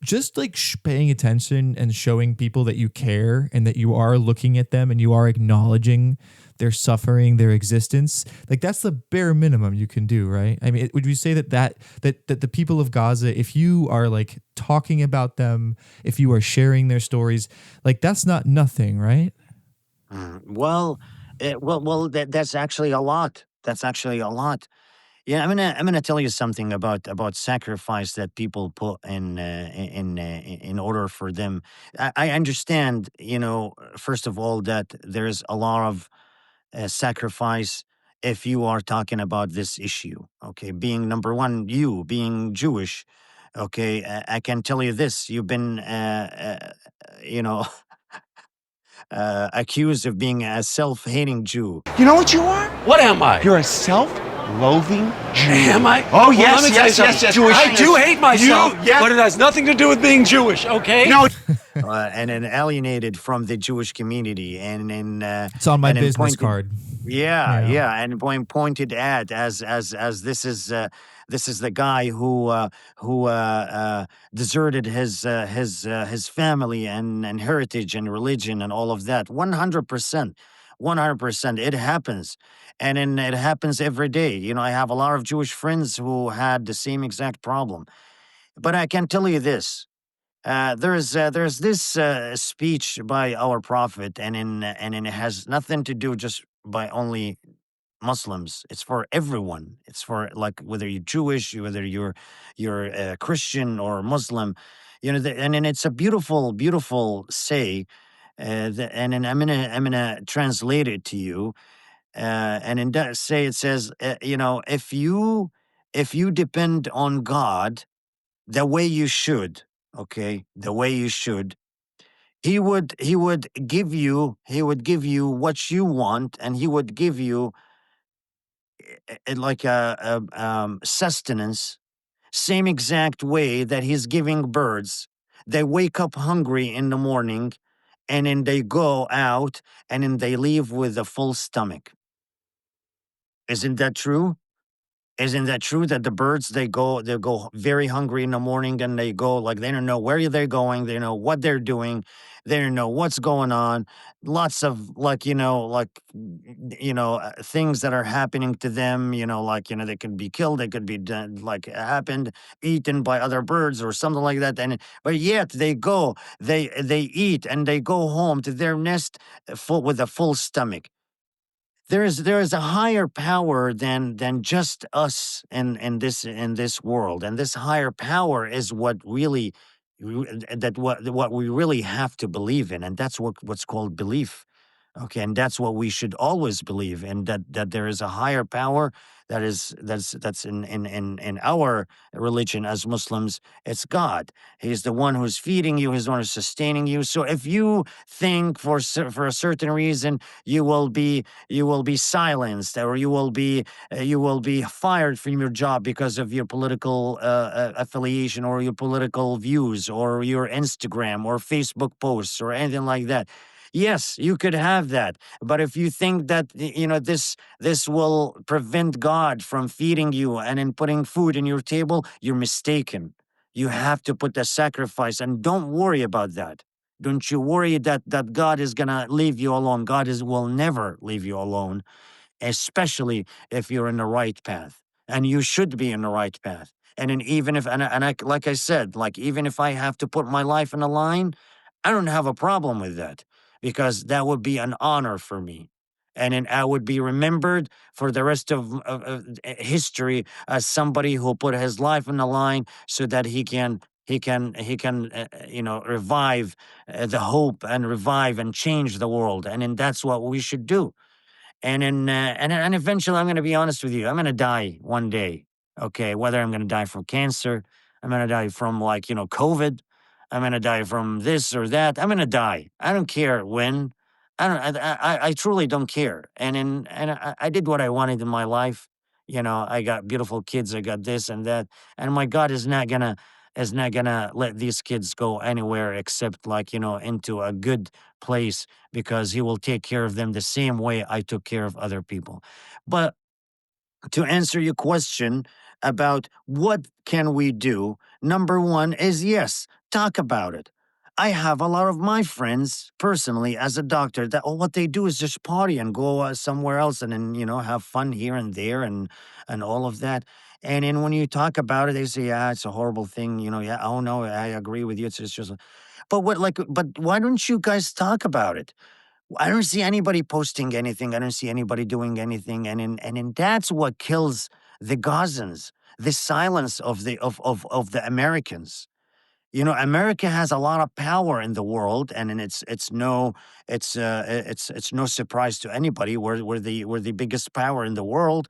just paying attention and showing people that you care and that you are looking at them and you are acknowledging their suffering, their existence, that's the bare minimum you can do, right? I mean, would you say that the people of Gaza, if you are talking about them, if you are sharing their stories, that's not nothing, right? Well, that's actually a lot. That's actually a lot. Yeah, I'm gonna tell you something about sacrifice that people put in order for them. I understand, first of all, that there's a lot of sacrifice if you are talking about this issue. Okay, being number one, you being Jewish. Okay, I can tell you this: you've been, accused of being a self-hating Jew. You know what you are? What am I? You're a self-loathing Jew. Am I? Oh, Well, yes, let me tell you yes, something. yes. I do hate myself, yes. but it has nothing to do with being Jewish, okay? No. And then alienated from the Jewish community, and then It's on my business card. Yeah, and pointed at as this is the guy who deserted his family and heritage and religion and all of that. 100%, 100%. It happens, and then it happens every day. I have a lot of Jewish friends who had the same exact problem, but I can tell you this. There's this speech by our prophet, and it has nothing to do just by only Muslims. It's for everyone. It's for, like, whether you're Jewish, whether you're Christian or Muslim, and then it's a beautiful, beautiful say, and then I'm gonna translate it to you. And in that say, it says, if you depend on God the way you should, okay, the way you should, he would give you what you want, and he would give you like a sustenance, same exact way that he's giving birds. They wake up hungry in the morning, and then they go out, and then they leave with a full stomach. Isn't that true? Isn't that true that the birds, they go very hungry in the morning, and they go, like, they don't know where they're going, they don't know what they're doing, they don't know what's going on. Lots of, like, things that are happening to them, they could be killed, they could be done, like, happened, eaten by other birds or something like that. And but yet they eat, and they go home to their nest full, with a full stomach. There is a higher power than just us in this world, and this higher power is what really, what we really have to believe in, and that's what's called belief. Okay, and that's what we should always believe in, that there is a higher power, that's in our religion as Muslims. It's God. He's the one who's feeding you. He's the one who's sustaining you. So if you think for a certain reason you will be silenced, or you will be fired from your job because of your political affiliation, or your political views, or your Instagram or Facebook posts, or anything like that. Yes, you could have that, but if you think that this will prevent God from feeding you and in putting food in your table, you're mistaken. You have to put the sacrifice, and don't worry about that. Don't you worry that God is gonna leave you alone. Will never leave you alone, especially if you're in the right path, and you should be in the right path. And then, even if, like I said, like, even if I have to put my life in the line, I don't have a problem with that, because that would be an honor for me. And then I would be remembered for the rest of history as somebody who put his life on the line, so that he can revive the hope, and revive and change the world. And then that's what we should do. And eventually, I'm going to be honest with you, I'm going to die one day. Okay, whether I'm going to die from cancer, I'm going to die from, COVID, I'm going to die from this or that. I'm going to die. I don't care when. I truly don't care. And I did what I wanted in my life. I got beautiful kids. I got this and that. And my God is not gonna let these kids go anywhere except, into a good place, because He will take care of them the same way I took care of other people. But to answer your question about what can we do, number one is, yes, talk about it. I have a lot of my friends personally as a doctor that all what they do is just party and go somewhere else, and then have fun here and there, and all of that. And then when you talk about it, they say, yeah, it's a horrible thing. Yeah, oh no, I agree with you. It's just, but why don't you guys talk about it? I don't see anybody posting anything. I don't see anybody doing anything. And that's what kills the Gazans, the silence of the Americans. America has a lot of power in the world, and it's no surprise to anybody. We're the biggest power in the world,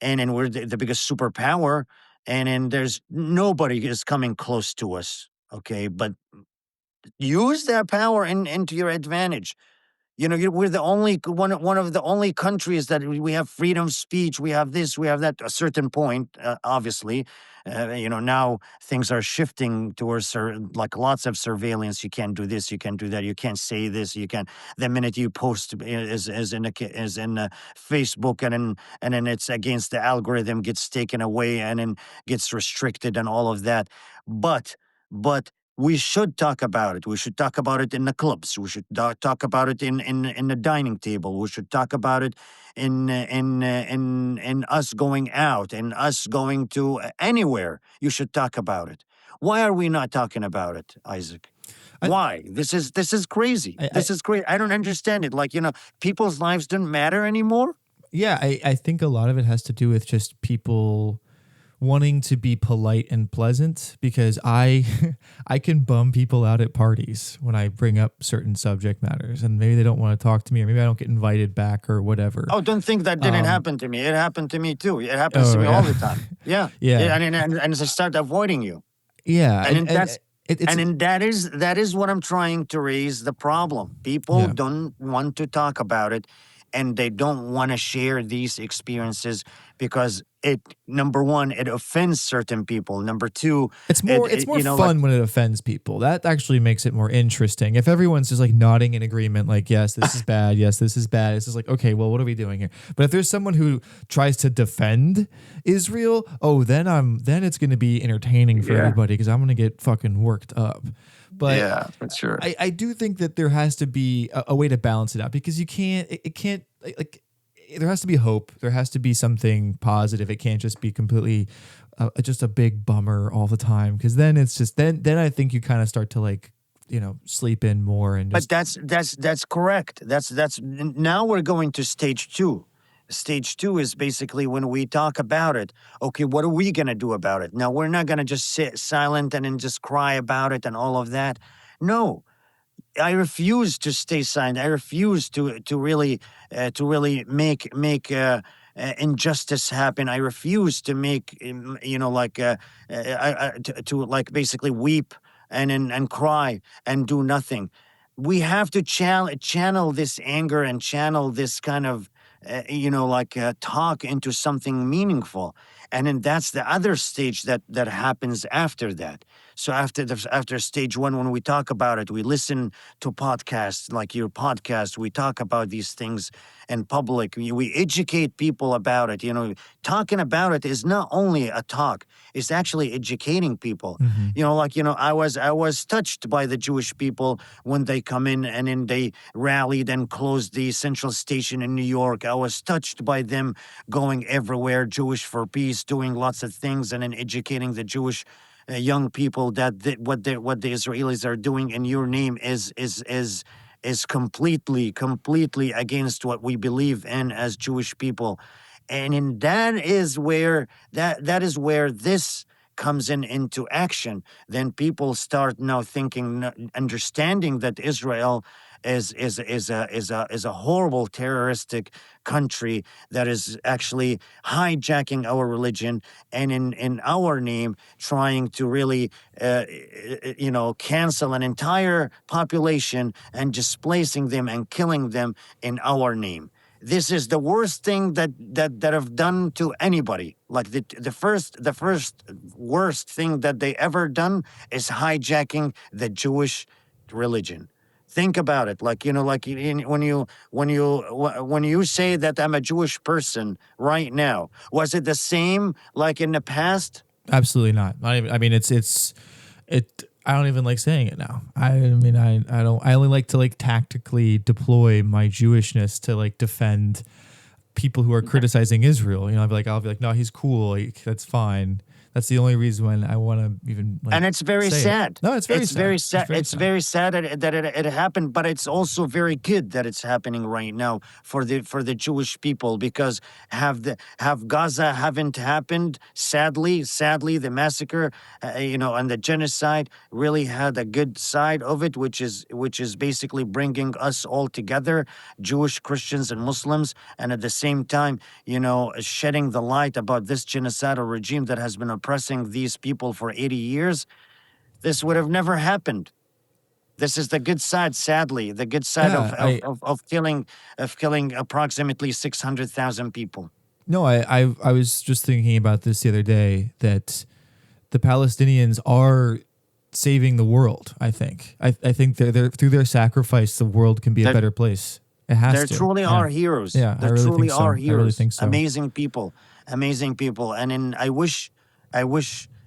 and we're the biggest superpower, and there's nobody is coming close to us. Okay, but use that power into your advantage. We're the only one of the only countries that we have freedom of speech. We have this, we have that. A certain point, obviously, now things are shifting towards like lots of surveillance. You can't do this, you can't do that, you can't say this, you can't. The minute you post is in Facebook, and then it's against the algorithm, gets taken away, and then gets restricted, and all of that. But we should talk about it. We should talk about it in the clubs. We should talk about it in the dining table. We should talk about it in us going out, and us going to anywhere. You should talk about it. Why are we not talking about it, Isaac? Why? This is crazy. This is crazy. I don't understand it. Like, people's lives don't matter anymore. Yeah, I think a lot of it has to do with just people wanting to be polite and pleasant, because I I can bum people out at parties when I bring up certain subject matters, and maybe they don't want to talk to me, or maybe I don't get invited back or whatever. Oh, don't think that didn't happen to me. It happened to me too. It happens to Oh me all yeah, the time. Yeah. yeah, And I start avoiding you. yeah, And then that's it's and then that is what I'm trying to raise the problem. People yeah. don't want to talk about it, and they don't want to share these experiences because it, number one, it offends certain people. Number two, It's more like, fun when it offends people. That actually makes it more interesting. If everyone's just like nodding in agreement, like, yes, this is bad, yes, this is bad, it's just like, okay, well, what are we doing here? But if there's someone who tries to defend Israel, then it's going to be entertaining for everybody, because I'm going to get fucking worked up. But yeah, for sure. I do think that there has to be a way to balance it out, because you can't, it can't, like, there has to be hope. There has to be something positive. It can't just be completely just a big bummer all the time, because then it's just then I think you kind of start to, like, sleep in more and just. But that's correct. That's now we're going to stage two. Stage two is basically when we talk about it. Okay, what are we gonna do about it? Now we're not gonna just sit silent and then just cry about it and all of that. No, I refuse to stay silent. I refuse to really make injustice happen. I refuse to make to like basically weep and cry and do nothing. We have to channel this anger and channel this kind of talk into something meaningful, and then that's the other stage that happens after that. So after stage one, when we talk about it, we listen to podcasts like your podcast. We talk about these things in public. We educate people about it. Talking about it is not only a talk; it's actually educating people. Mm-hmm. I was touched by the Jewish people when they come in and then they rallied and closed the Central Station in New York. I was touched by them going everywhere, Jewish for Peace, doing lots of things, and then educating the Jewish young people that what the Israelis are doing in your name is completely against what we believe in as Jewish people, and that is where this comes into action. Then people start now thinking, understanding that Israel is a horrible terroristic country that is actually hijacking our religion and in our name trying to really cancel an entire population and displacing them and killing them in our name. This is the worst thing that have done to anybody. Like the first worst thing that they ever done is hijacking the Jewish religion. Think about it. When you say that I'm a Jewish person right now, was it the same like in the past? Absolutely not. Not even, I mean, I don't even like saying it now. I mean, I don't. I only like to tactically deploy my Jewishness to defend people who are criticizing Israel. I'll be like, no, he's cool. That's fine. That's the only reason when I want to even. And it's very sad. No, it's very sad. It's very sad that it happened, but it's also very good that it's happening right now for the Jewish people, because have Gaza haven't happened. Sadly, the massacre, and the genocide really had a good side of it, which is basically bringing us all together, Jewish, Christians, and Muslims, and at the same time, shedding the light about this genocidal regime that has been oppressing these people for 80 years. This would have never happened. This is the good side, sadly, the good side of killing approximately 600,000 people. No, I was just thinking about this the other day, that the Palestinians are saving the world. I think they're through their sacrifice, the world can be a better place. It has to. They truly are heroes. Yeah, they really truly think so. are heroes. I really think so. Amazing people, and then I wish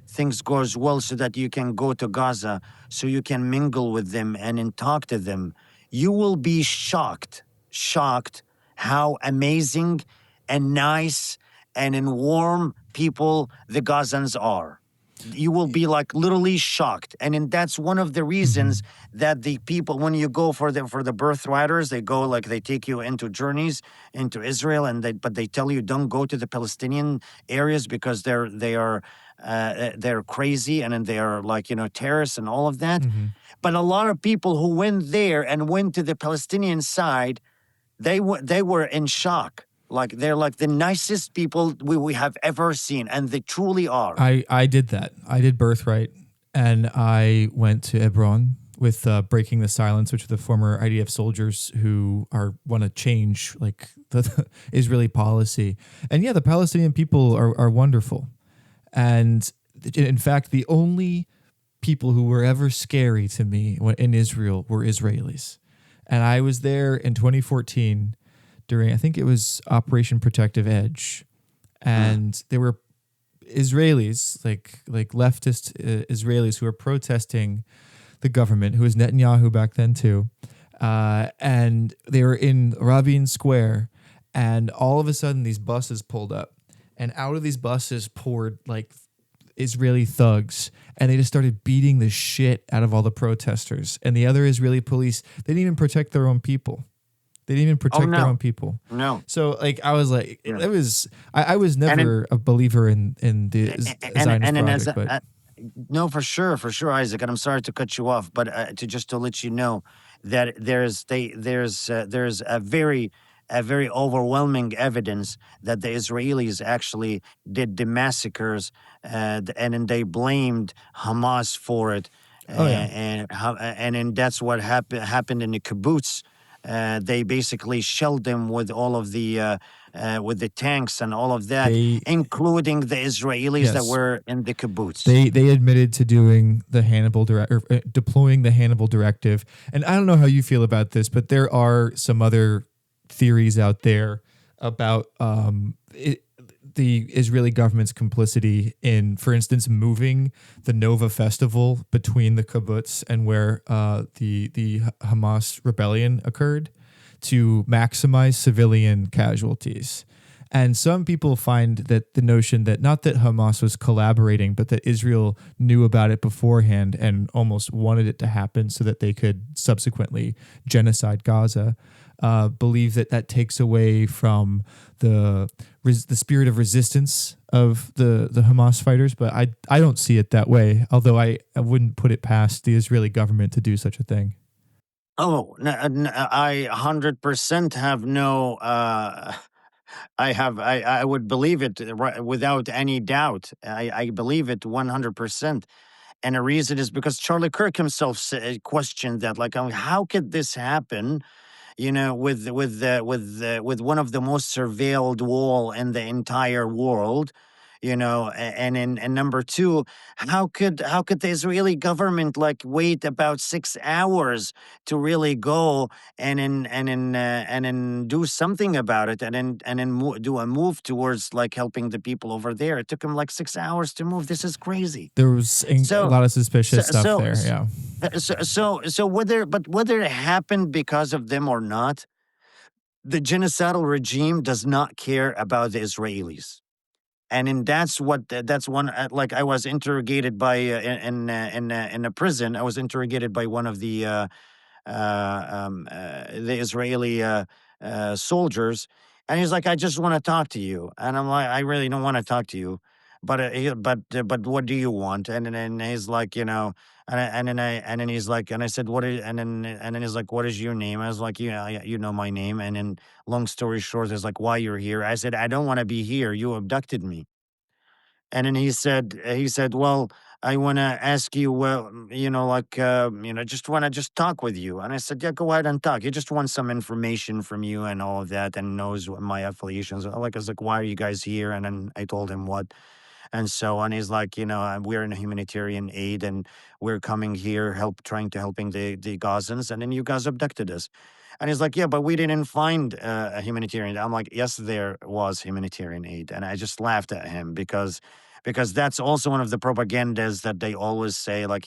things goes well so that you can go to Gaza, so you can mingle with them and then talk to them. You will be shocked how amazing and nice and warm people the Gazans are. You will be like literally shocked, and that's one of the reasons that the people, when you go for the birthriders, they go like they take you into journeys into Israel, but they tell you don't go to the Palestinian areas because they're crazy and then they are like terrorists and all of that. But a lot of people who went there and went to the Palestinian side, they were in shock. Like they're like the nicest people we have ever seen, and they truly are. I did that. I did Birthright, and I went to Hebron with Breaking the Silence, which are the former IDF soldiers who want to change like the Israeli policy. And yeah, the Palestinian people are wonderful. And in fact, the only people who were ever scary to me in Israel were Israelis. And I was there in 2014 during, I think it was Operation Protective Edge. And there were Israelis, like leftist Israelis who were protesting the government, who was Netanyahu back then too. And they were in Rabin Square, and all of a sudden these buses pulled up, and out of these buses poured like Israeli thugs, and they just started beating the shit out of all the protesters. And the other Israeli police, they didn't even protect their own people. They didn't even protect their own people. No. So like I was like, it was. I was never a believer in the Zionist project, no, for sure, Isaac. And I'm sorry to cut you off, but to let you know that there's a very overwhelming evidence that the Israelis actually did the massacres, and then they blamed Hamas for it. And then that's what happened in the kibbutz. They basically shelled them with all of the with the tanks and all of that, including the Israelis that were in the kibbutz. They admitted to doing the deploying the Hannibal Directive. And I don't know how you feel about this, but there are some other theories out there about the Israeli government's complicity in, for instance, moving the Nova Festival between the kibbutz and where the Hamas rebellion occurred to maximize civilian casualties. And some people find that the notion that not that Hamas was collaborating, but that Israel knew about it beforehand and almost wanted it to happen so that they could subsequently genocide Gaza, believe that takes away from the spirit of resistance of the Hamas fighters. But I don't see it that way, although I wouldn't put it past the Israeli government to do such a thing. Oh, I 100% have no. I would believe it without any doubt. I believe it 100%. And the reason is because Charlie Kirk himself questioned that, like, how could this happen? With one of the most surveilled wall in the entire world, and number two, how could the Israeli government like wait about 6 hours to really go and then do something about it, and then do a move towards like helping the people over there? It took them like 6 hours to move. This is crazy. There was a lot of suspicious stuff there. Yeah. So whether it happened because of them or not, the genocidal regime does not care about the Israelis. And that's one, like I was interrogated by in a prison. I was interrogated by one of the Israeli soldiers, and he's like, "I just want to talk to you," and I'm like, "I really don't want to talk to you, but what do you want?" And then he's like, and then he's like, and I said, "What is?" And then he's like, "What is your name?" I was like, "Yeah, you know my name." And then, long story short, he's like, "Why you're here?" I said, "I don't want to be here. You abducted me." And then he said, "Well, I want to ask you, well, just want to just talk with you." And I said, "Yeah, go ahead and talk. He just wants some information from you and all of that, and knows what my affiliations are." I was like, "Why are you guys here?" And then I told him what. And so on. He's like, "We're in a humanitarian aid, and we're coming here, helping the Gazans, and then you guys abducted us." And he's like, "Yeah, but we didn't find a humanitarian." I'm like, "Yes, there was humanitarian aid." And I just laughed at him because that's also one of the propagandas that they always say, like,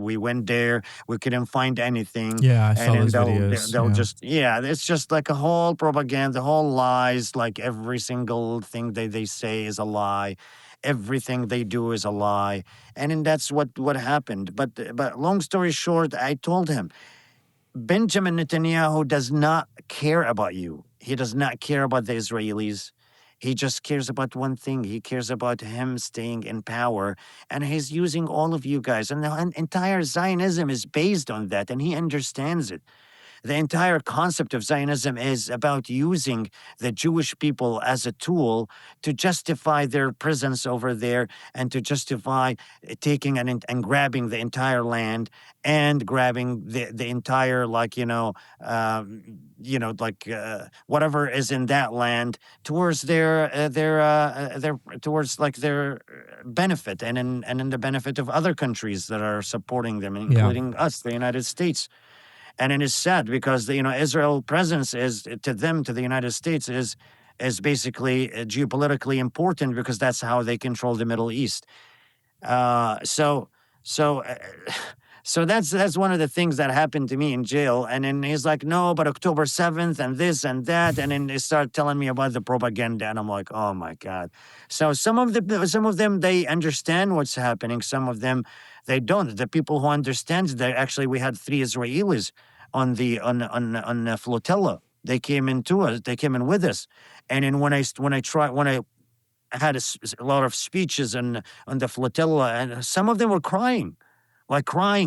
we went there, we couldn't find anything. Yeah, I saw and those then videos. they'll just, it's just like a whole propaganda, whole lies, like every single thing they say is a lie. everything they do is a lie, and then that's what happened. But long story short, I told him, Benjamin Netanyahu does not care about you. He does not care about the Israelis. He just cares about one thing. He cares about him staying in power, and he's using all of you guys. And the entire Zionism is based on that, and he understands it. The entire concept of Zionism is about using the Jewish people as a tool to justify their presence over there and to justify taking and grabbing the entire land and grabbing the entire, whatever is in that land towards their towards like their benefit and in the benefit of other countries that are supporting them, including us, the United States. And it is sad because Israel presence is to them, to the United States, is basically geopolitically important because that's how they control the Middle East. So that's one of the things that happened to me in jail. And then he's like, no, but October 7th and this and that. And then they start telling me about the propaganda. And I'm like, oh my God. So some of them, they understand what's happening. Some of them, they don't. The people who understand, we had 3 Israelis on the flotilla. They came in with us. And then when I had a lot of speeches on the flotilla, and some of them were crying,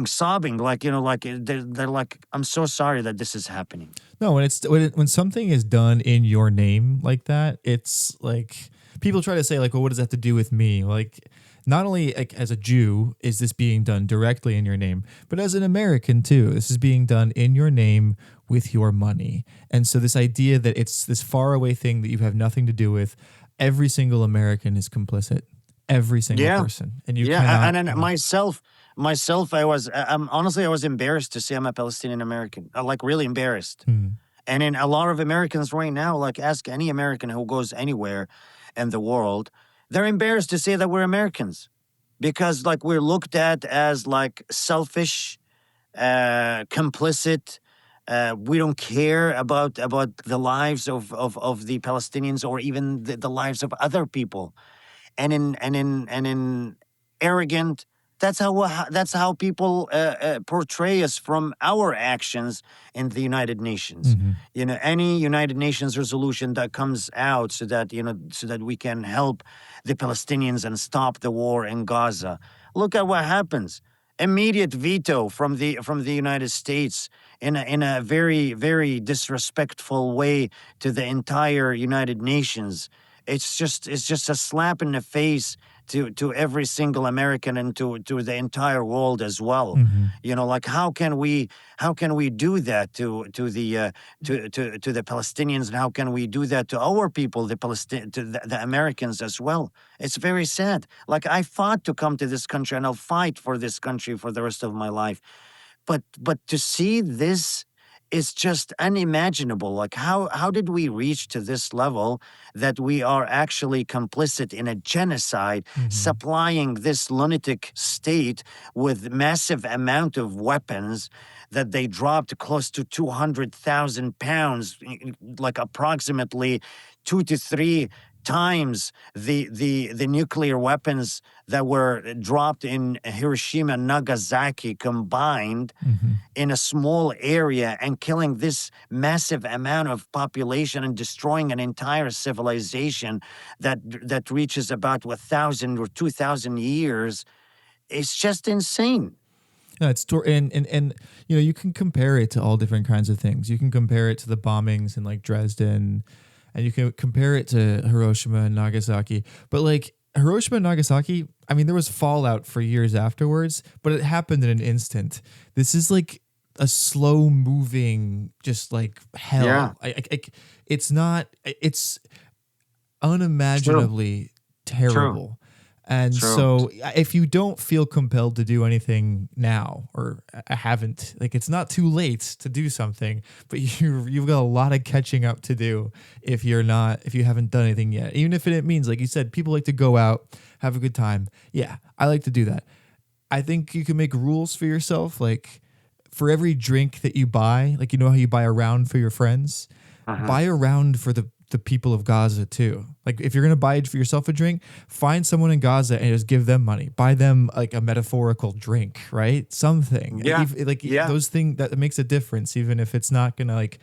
sobbing, they're like, I'm so sorry that this is happening. No, when something is done in your name like that, it's like people try to say like, well, what does that have to do with me? Like, not only like as a Jew is this being done directly in your name, but as an American too. This is being done in your name with your money. And so this idea that it's this faraway thing that you have nothing to do with, every single American is complicit. Every single person. And you cannot. And then myself, I was embarrassed to say I'm a Palestinian-American. Like really embarrassed. And then a lot of Americans right now, like ask any American who goes anywhere in the world, they're embarrassed to say that we're Americans because like we're looked at as like selfish, complicit. We don't care about the lives of the Palestinians or even the lives of other people. And in arrogant. That's how people portray us from our actions in the United Nations. Mm-hmm. Any United Nations resolution that comes out so that we can help the Palestinians and stop the war in Gaza. Look at what happens. Immediate veto from the United States in a very, very disrespectful way to the entire United Nations. It's just a slap in the face to every single American and to the entire world as well. Mm-hmm. How can we do that to the Palestinians, and how can we do that to our people, to the Americans as well? It's very sad. Like I fought to come to this country, and I'll fight for this country for the rest of my life. But to see this is just unimaginable. Like how did we reach to this level that we are actually complicit in a genocide, supplying this lunatic state with massive amount of weapons that they dropped close to 200,000 pounds, like approximately 2 to 3 times the nuclear weapons that were dropped in Hiroshima and Nagasaki combined in a small area, and killing this massive amount of population and destroying an entire civilization that reaches about 1,000 or 2,000 years. It's just insane. Yeah, and you can compare it to all different kinds of things. You can compare it to the bombings in like Dresden, and you can compare it to Hiroshima and Nagasaki. But like Hiroshima and Nagasaki, I mean, there was fallout for years afterwards, but it happened in an instant. This is like a slow moving, just like hell. Yeah. It's unimaginably terrible. True. And so if you don't feel compelled to do anything now, or haven't, like it's not too late to do something, but you've got a lot of catching up to do if you haven't done anything yet. Even if it means, like you said, people like to go out, have a good time. Yeah, I like to do that. I think you can make rules for yourself, like for every drink that you buy, like how you buy a round for your friends, buy a round for the the people of Gaza too. Like if you're going to buy for yourself a drink, find someone in Gaza and just give them money. Buy them like a metaphorical drink, right? Something. Yeah. Those things that makes a difference, even if it's not going to like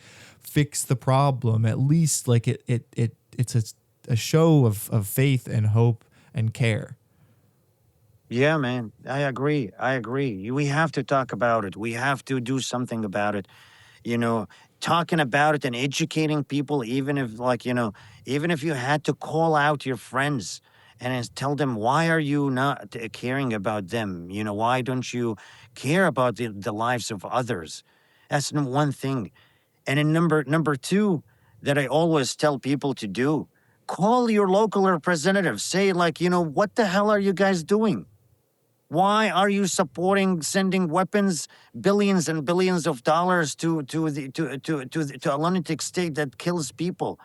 fix the problem. At least like it's a show of faith and hope and care. Yeah, man. I agree. We have to talk about it. We have to do something about it. Talking about it and educating people, even if even if you had to call out your friends and tell them, why are you not caring about them? Why don't you care about the lives of others? That's one thing. And in number two, that I always tell people to do, call your local representative. Say what the hell are you guys doing? Why are you sending weapons, billions and billions of dollars to a lunatic state that kills people?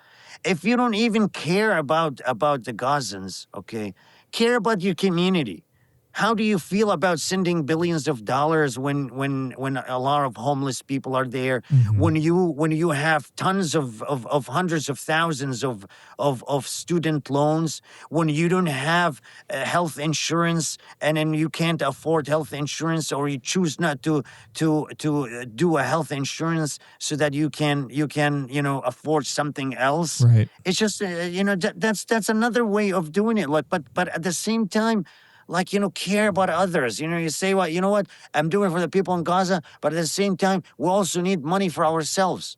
If you don't even care about the Gazans, okay, care about your community. How do you feel about sending billions of dollars when a lot of homeless people are there? Mm-hmm. When you have tons of hundreds of thousands of student loans, when you don't have health insurance, and then you can't afford health insurance, or you choose not to do a health insurance so that you can afford something else. Right. It's just that's another way of doing it. But at the same time, care about others. You say, well, you know what? I'm doing it for the people in Gaza, but at the same time, we also need money for ourselves.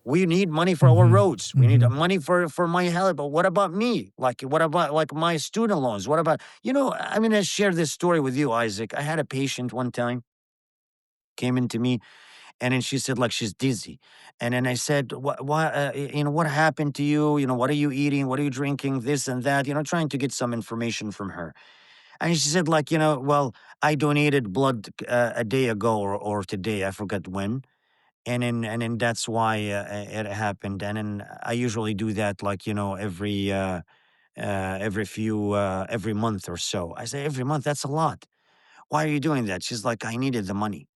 We need money for our roads. We need money for my health. But what about me? What about my student loans? What about, I'm going to share this story with you, Isaac. I had a patient one time, came into me, and then she said, she's dizzy. And then I said, what happened to you? What are you eating? What are you drinking? This and that, trying to get some information from her. And she said, well, I donated blood a day ago or today, I forgot when. And then that's why it happened. And then I usually do that, every month or so. I say, every month, that's a lot. Why are you doing that? She's like, I needed the money.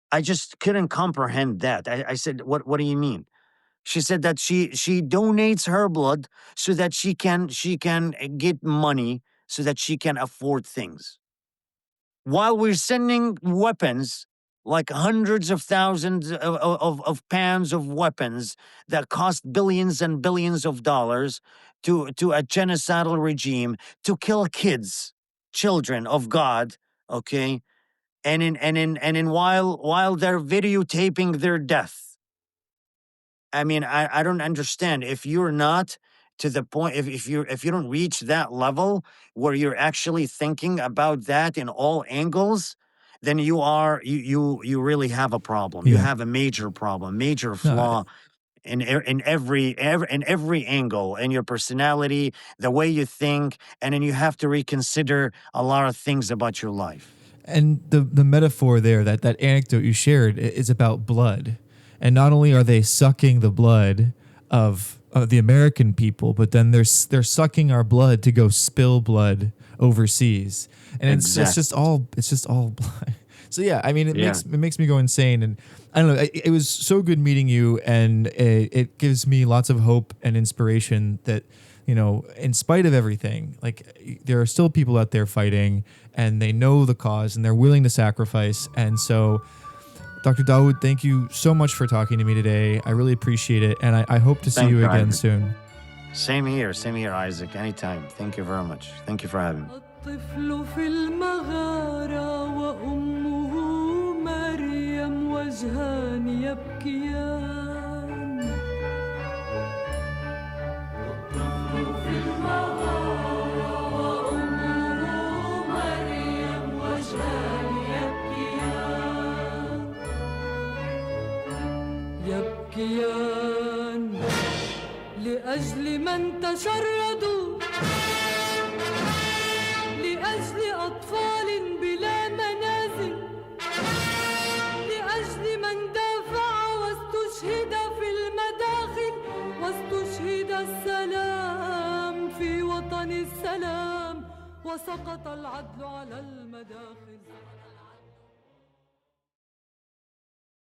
I just couldn't comprehend that. I said, what do you mean? She said that she donates her blood so that she can get money so that she can afford things. While we're sending weapons, like hundreds of thousands of pounds of weapons that cost billions and billions of dollars to a genocidal regime to kill kids, children of God, okay? And in while they're videotaping their death. I mean, I don't understand. If you're not to the point, if you don't reach that level where you're actually thinking about that in all angles, then you really have a problem. You Yeah. have a major problem, major flaw in every angle, in your personality, the way you think, and then you have to reconsider a lot of things about your life. And the metaphor there, that anecdote you shared, is about blood. And not only are they sucking the blood of the American people, but then they're sucking our blood to go spill blood overseas. And it's just all blood. So yeah, I mean, it makes me go insane. And I don't know, it was so good meeting you, and it gives me lots of hope and inspiration that, in spite of everything, there are still people out there fighting, and they know the cause, and they're willing to sacrifice. And so, Dr. Daoud, thank you so much for talking to me today. I really appreciate it, and I hope to see you again soon. Same here, Isaac. Anytime. Thank you very much. Thank you for having me. الطفل في المغارة وأمه مريم وجهان يبكيان. الطفل في المغارة وأمه مريم وجهان يبكيان لأجل من تشردوا، لأجل أطفال بلا منازل، لأجل من دافع واستشهد في المداخل، واستشهد السلام في وطن السلام، وسقط العدل على المداخل.